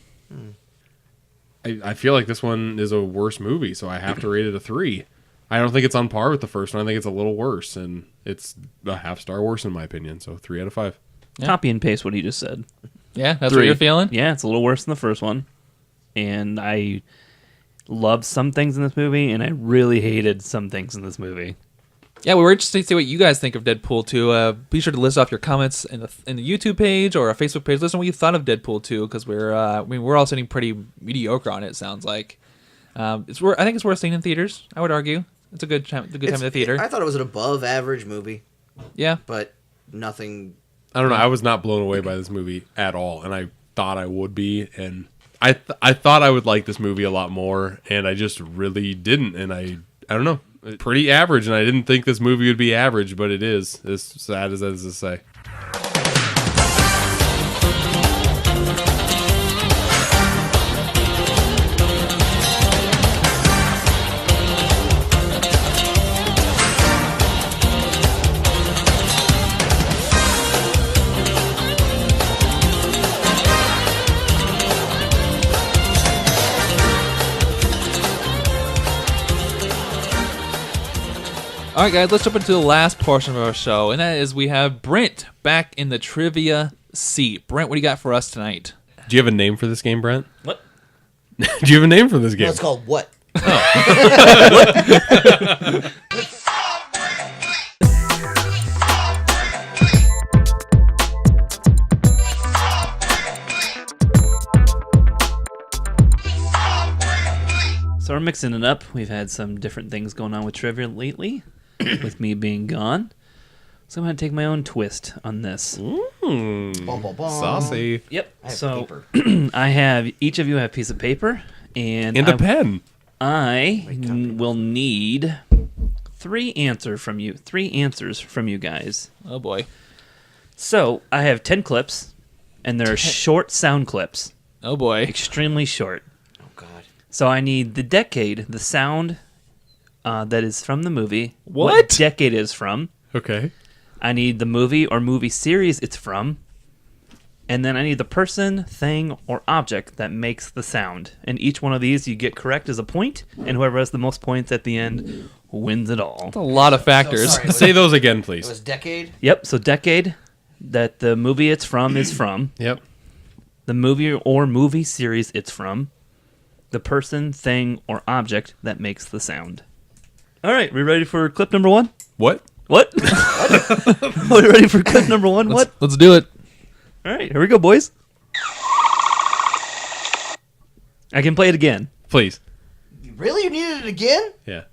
I feel like this one is a worse movie, so I have to rate it a 3. I don't think it's on par with the first one. I think it's a little worse, and it's a half-star worse in my opinion, so 3 out of 5. Yeah. Copy and paste what he just said. Yeah, that's 3. what you're feeling? Yeah, it's a little worse than the first one. and I loved some things in this movie, and I really hated some things in this movie. Yeah, we were interested to see what you guys think of Deadpool 2. Be sure to list off your comments in the YouTube page or our Facebook page. Listen to what you thought of Deadpool 2, because we're all sitting pretty mediocre on it. It sounds like I think it's worth seeing in theaters. I would argue it's a good time in the theater. I thought it was an above average movie, Yeah, but nothing. I don't know. I was not blown away by this movie at all, and I thought I would be, and I thought I would like this movie a lot more, and I just really didn't. And I don't know. It's pretty average, and I didn't think this movie would be average, but it is. As sad as that is to say. All right, guys, let's jump into the last portion of our show, and that is we have Brent back in the trivia seat. Brent, what do you got for us tonight? Do you have a name for this game, Brent? What? Do you have a name for this game? No, it's called what? So we're mixing it up. We've had some different things going on with trivia lately, with me being gone. So I'm going to take my own twist on this. Bum, bum, bum. Saucy. Yep. I have So paper. each of you have a piece of paper, and And a pen. I will need three answers from you guys. Oh, boy. So I have 10 clips, and they're short sound clips, Oh, boy. extremely short. Oh God. So I need the decade, the sound that is from the movie. What? decade is from. Okay. I need the movie or movie series it's from. And then I need the person, thing, or object that makes the sound. And each one of these you get correct as a point, and whoever has the most points at the end wins it all. That's a lot of factors. sorry. Say those again, It please. was decade. Yep, so decade that the movie it's from is from. Yep. The movie or movie series it's from. The person, thing, or object that makes the sound. All right, we ready for clip number one? What? What? Are we ready for clip number one? What? Let's do it. All right, here we go, boys. I can play it again. Please. Really? You needed it again? Yeah.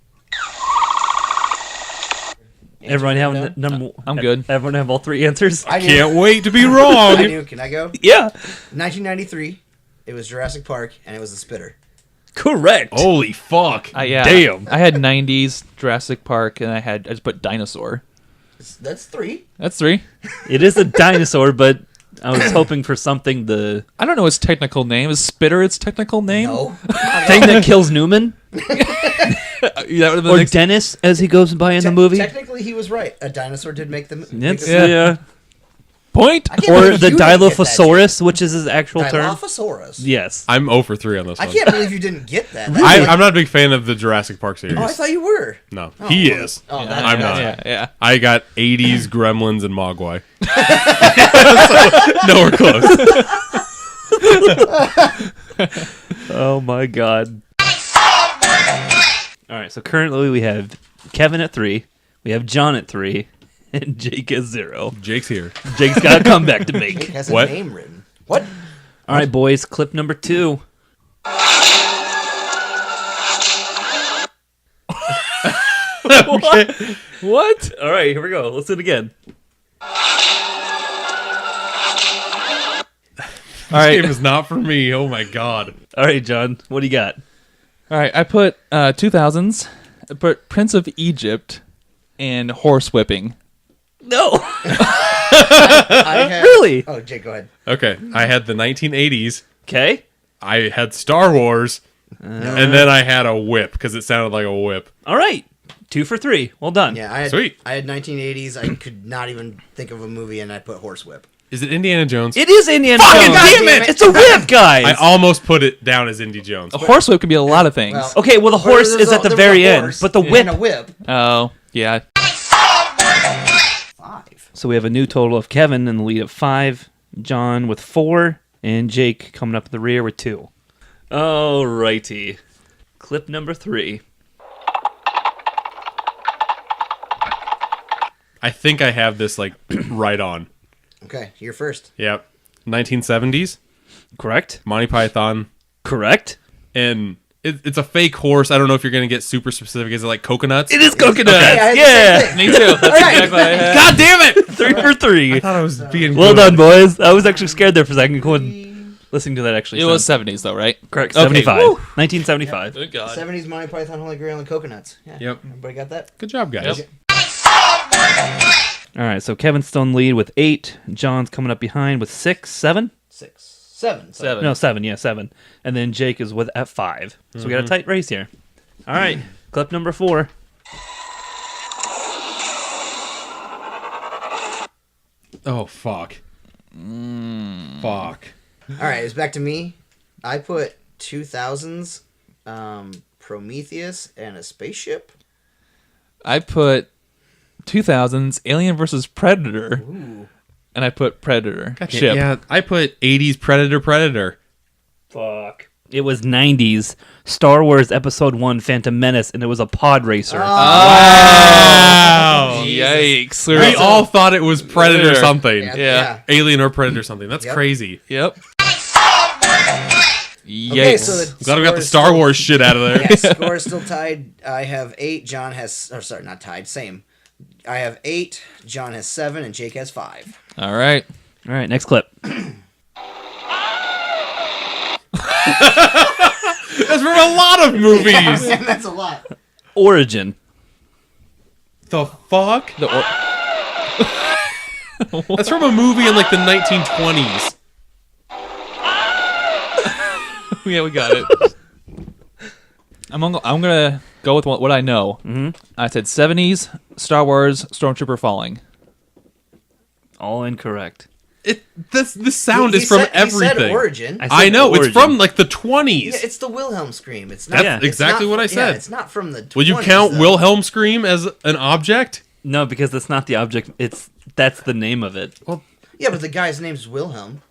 Everyone have the number. I'm good. Everyone have all three answers. I knew. Can't wait to be I wrong. knew. Can I go? Yeah, 1993. It was Jurassic Park, and it was the Spitter. correct. Holy fuck. Yeah. Damn. I had 90s Jurassic Park, and I just put dinosaur. That's three. That's three. It is a dinosaur, but I was hoping for something the I don't know its technical name. Is Spitter its technical name? No. thing that kills Newman That would have been or the next- Dennis as he goes by in the movie. Technically, he was right. A dinosaur did make the movie. It's, Yeah. Point. I can't Or believe the you didn't get that, Dilophosaurus, which is his actual Jake. term. Dilophosaurus. Yes. I'm 0 for 3 on this I one. can't believe you didn't get that. I'm not a big fan of the Jurassic Park series. Oh, I thought you were. No. He well, is. Oh, that's I'm not. Yeah. I got 80s Gremlins and Mogwai. So, nowhere close. Oh my god. All right, so currently we have Kevin at 3, we have John at 3, and Jake at 0. Jake's here. Jake's got a comeback to Jake make. has a What? name written. What? All right, boys, clip number 2. What? All right, here we go. Let's do it again. All right. Game is not for me. Oh my god. All right, John, what do you got? All right. I put 2000s. I put Prince of Egypt and horsewhipping. No. I had, Really? Oh, Jake, go ahead. Okay. I had the 1980s. Okay. I had Star Wars. And then I had a whip because it sounded like a whip. All right. 2 for 3. Well done. Yeah, I had. Sweet. I had 1980s. I could not even think of a movie, and I put Horsewhip. Is it Indiana Jones? It is Indiana Fucking Jones. damn it! It's a whip, guys. I almost put it down as Indy Jones. A horsewhip can be a lot of things. Well, Okay, well, the horse There was is at the there was very a end, horse but the and whip. a whip. Oh, yeah. 5. So we have a new total of Kevin in the lead at 5, John with 4, and Jake coming up at the rear with 2. Alrighty. Clip number 3. I think I have this like right on. Okay, you're first. Yep. 1970s, Correct? Monty Python, Correct? and it's a fake horse. I don't know if you're going to get super specific. Is it like coconuts? It is coconut. I had the Yeah. same thing. Me too. That's exactly what I had. God damn it! 3 for 3. I thought I was being Well good. done, boys. I was actually scared there for a second. Go ahead. Listening to that actually. It was sound- 70s though, right? correct. Okay, 75. woo. 1975. Good God. 70s Monty Python, Holy Grail, and coconuts. Yeah. Yep. Everybody got that? Good job, guys. Yep. All right, so Kevin's still in lead with 8. John's coming up behind with 6, 7. 6, 7. Sorry. 7. No, 7. Yeah, 7. And then Jake is with at 5. So we got a tight race here. All right, clip number 4. Oh, fuck. Fuck. All right, it's back to me. I put 2000s Prometheus and a spaceship. I put 2000s Alien versus Predator. And I put Predator. Ship. Yeah, I put 80s Predator. Fuck. It was 90s Star Wars Episode 1 Phantom Menace, and it was a pod racer. Wow. Yikes. We all thought it was Predator Predator. something. Yeah. Alien or Predator something. That's Yep. crazy. Yep. Okay, Yikes. so the Glad we got score the is Star still- Wars shit out of there. Yeah, score is still tied. I have 8. John has, or sorry, not tied. Same. I have 8. John has 7, and Jake has 5. All right. All right, next clip. That's from a lot of movies. That's a lot. Origin. The fuck? The That's from a movie in like the 1920s. Yeah, we got it. I'm gonna go with what I know. Mm-hmm. I said 70s Star Wars Stormtrooper falling. All incorrect. This sound He is from said, everything. He said Origin. I know, Origin. it's from like the 20s. Yeah, it's the Wilhelm scream. It's not. That's it's exactly not what I yeah, said. it's not from the. 20s, Will you count though. Wilhelm Scream as an object? No, because that's not the object. That's the name of it. Yeah, but the guy's name's Wilhelm.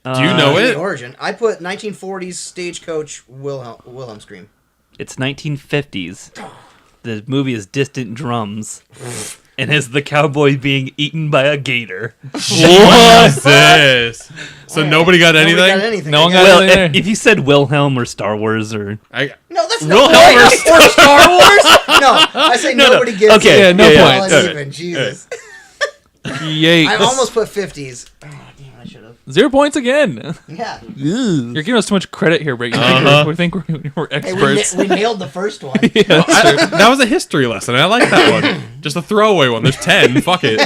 Do you know In it? the Origin. I put 1940s stagecoach Wilhelm scream. It's 1950s. The movie is Distant Drums, and is the cowboy being eaten by a gator. Jesus. So nobody got anything? Nobody got anything. No one I got guess. Well, anything there? if you said Wilhelm or Star Wars or I, No, that's Wilhelm not or or Star Wars. No, I say No, no. nobody gets Okay, it. yeah, no It's all points. uneven, Jesus. Yikes. I almost put 50s. Oh, damn, I should have. 0 points again. Yeah. You're giving us too much credit here, Brent. We think we're Hey, experts. we nailed the first one. that was a history lesson. I like that one. Just a throwaway one. There's 10. Fuck it.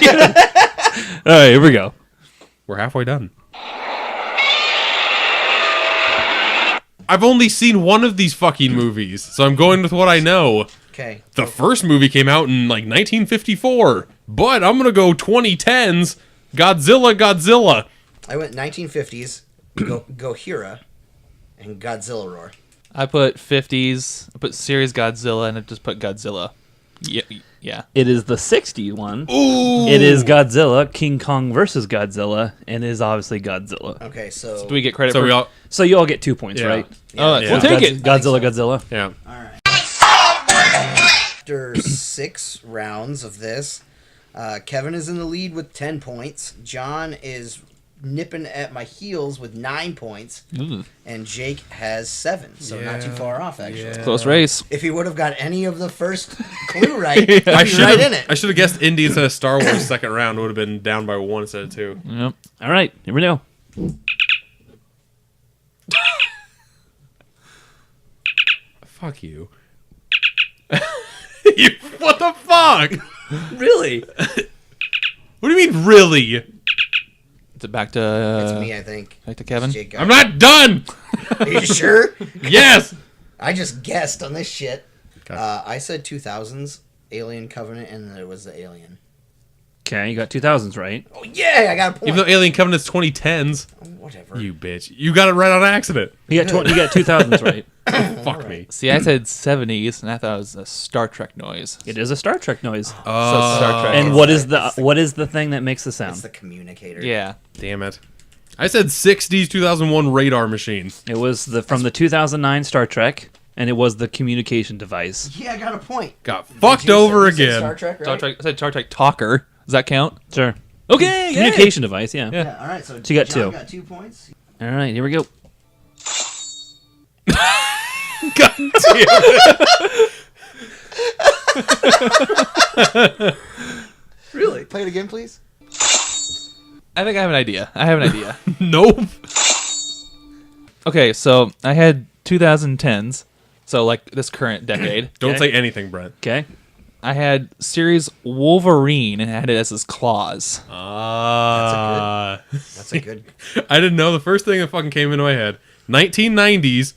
all right, here we go. We're halfway done. I've only seen one of these fucking movies, so I'm going with what I know. Okay. The first movie came out in like 1954, but I'm gonna go 2010s. Godzilla. I went 1950s, Gojira, and Godzilla Roar. I put 50s. I put series Godzilla, and I just put Godzilla. Yeah. It is the 60 one. Ooh. It is Godzilla, King Kong versus Godzilla, and is obviously Godzilla. Okay, so. Do we get credit So for we all, So you all get 2 points, Yeah. right? Oh, Yeah. we'll take it. Godzilla, Godzilla. yeah. After 6 rounds of this, Kevin is in the lead with 10 points. John is nipping at my heels with 9 points. Ooh, And Jake has 7, so not too far off, actually. close race. If he would have got any of the first clue right, he'd be I should right have. in it. I should have guessed Indy instead of Star Wars. Second round would have been down by 1 instead of 2. Yep. All right, here we go. Fuck you. What the fuck? Really? What do you mean, really? Is it back to That's me, I think. back to Kevin? Jake got I'm not done. it. Are you sure? Yes. I just guessed on this shit. Okay. I said 2000s, Alien Covenant, and there was the Alien. Okay, you got 2000s right. Oh, yeah, I got a point. Even though Alien Covenant's 2010s, Whatever. you bitch, you got it right on accident. You got 2000s right. Fuck me. See, I said 70s, and I thought it was a Star Trek noise. It is a Star Trek noise. So Star Trek. And what is the thing that makes the It's sound? the communicator. Yeah. Damn it. I said 60s 2001 radar machine. It was from the 2009 Star Trek, and it was the communication device. Yeah, I got a point. Got fucked You over said again. Star Trek, right? I said Star Trek Talker. Does that count? Sure. Okay, Communication device, yeah. Yeah, all right. So you got John two. got 2 points. All right, here we go. God damn. Really? Play it again, please. I think I have an idea. Nope. Okay, so I had 2010s, so like this current decade. Don't Okay. say anything, Brent. Okay. I had series Wolverine and had it as his claws. That's a good. I didn't know. The first thing that fucking came into my head, 1990s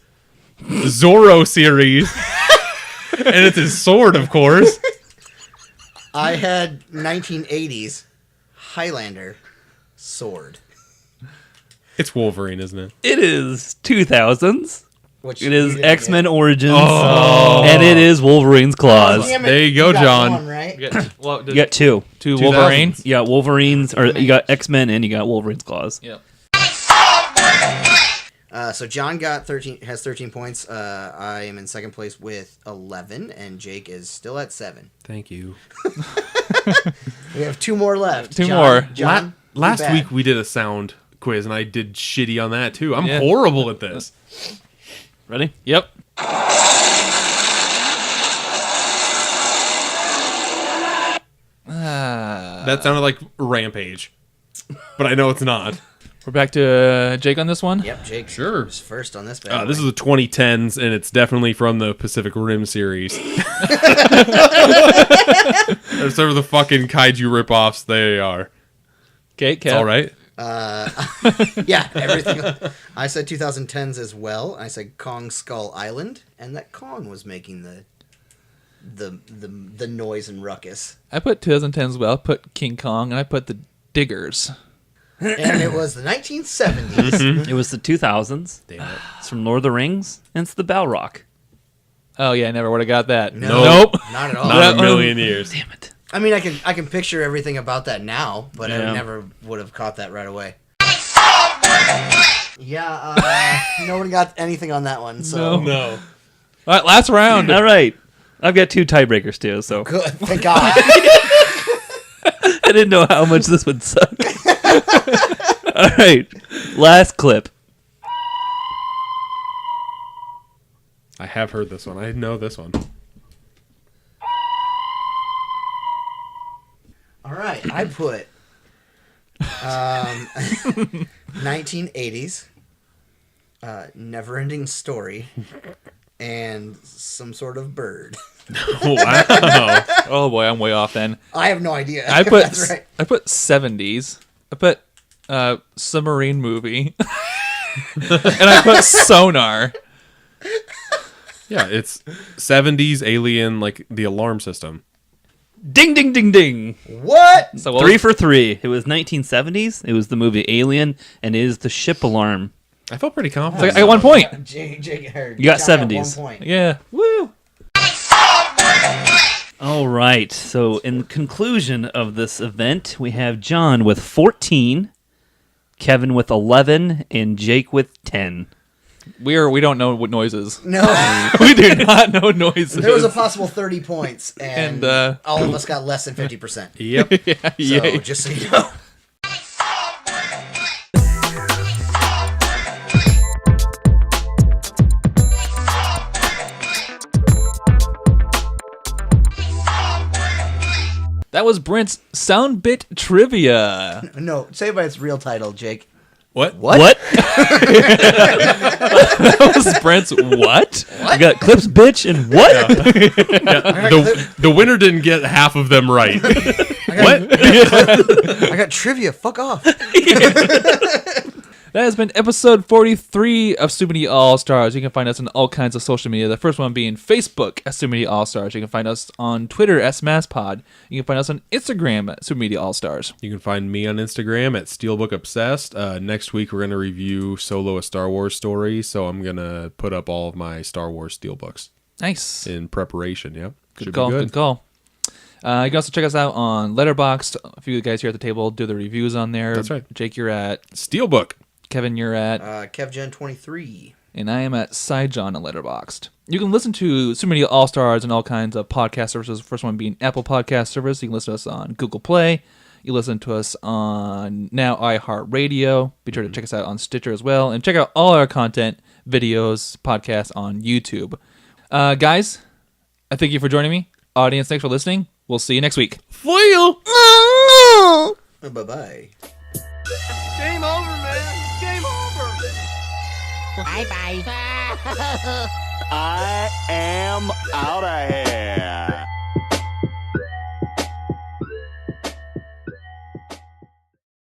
Zorro series, and it's his sword, of course. I had 1980s Highlander sword. It's Wolverine, isn't it? It is 2000s. Which It you is didn't X-Men get. Origins. Oh. And it is Wolverine's claws. Damn it, There you go, got John. one, right? You got You got two. 2 Wolverine. You got Wolverine's, or you got X-Men, and you got Wolverine's claws. Yep. So John got 13. Has 13 points. I am in second place with 11, and Jake is still at 7. Thank you. We have 2 more left. Two more. John, Last you bad. week we did a sound quiz, and I did shitty on that too. I'm Yeah. horrible at this. Ready? Yep. That sounded like Rampage, but I know it's not. We're back to Jake on this one. Yep, Jake. Sure. is first on this. Bad This boy. is the 2010s, and it's definitely from the Pacific Rim series. Whatever the fucking kaiju ripoffs they are. Okay, It's all right. Yeah, everything. I said 2010s as well. I said Kong Skull Island, and that Kong was making the noise and ruckus, I put 2010 as well. I put King Kong, and I put the Diggers. and it was the 1970s. It was the 2000s. Damn it. It's from Lord of the Rings, and it's the Balrog. Oh yeah, I never would have got that. No. Nope. Not at all. Not in a million years. Damn it. I mean, I can picture everything about that now, but Yeah. I never would have caught that right away. Yeah, no one got anything on that one. So No. All right, last round. All right. I've got 2 tiebreakers, too, so good. Thank God. I didn't know how much this would suck. All right. Last clip. I have heard this one. I know this one. All right, I put 1980s, Never-Ending Story, and some sort of bird. Oh, wow. Oh boy, I'm way off then. I have no idea. I if put that's right. I put 70s. I put submarine movie. And I put sonar. Yeah, it's 70s alien, like the alarm system. Ding, ding, ding, ding. What? So what 3 was- for 3. It was 1970s. It was the movie Alien, and it is the ship alarm. I felt pretty I confident. got 1 point. Jake heard. You got John 70s. 1 point. Yeah. Woo. All right. So, in conclusion of this event, we have John with 14, Kevin with 11, and Jake with 10. We don't know what noises. No, We do not know noises. there was a possible 30 points, and, And, all of us got less than 50%. Yep. yeah, So yay. just so you know. That was Brent's sound bit trivia. No, say it by its real title, Jake. What? What? That was Brent's what? You got clips, bitch, and what? The winner didn't get half of them right. What? I got trivia. Fuck off. That has been episode 43 of Super Media All Stars. You can find us on all kinds of social media. The first one being Facebook at Super Media All Stars. You can find us on Twitter at SMAS Pod. You can find us on Instagram at Super Media All Stars. You can find me on Instagram at Steelbook Obsessed. Next week, we're going to review Solo, a Star Wars story. So I'm going to put up all of my Star Wars Steelbooks Nice. in preparation. Yep. Good Should call. be Good call. You can also check us out on Letterboxd. A few of the guys here at the table do the reviews on there. That's right. Jake, you're at. Steelbook. Kevin, you're at. KevGen23. And I am at SideJohn on Letterboxd. You can listen to Super Media All Stars and all kinds of podcast services. The first one being Apple Podcast Service. You can listen to us on Google Play. You listen to us on now iHeartRadio. Be sure to check us out on Stitcher as well. And check out all our content, videos, podcasts on YouTube. Guys, I thank you for joining me. Audience, thanks for listening. We'll see you next week. Bye-bye. Game over, man. Game over. Bye-bye. I am out of here.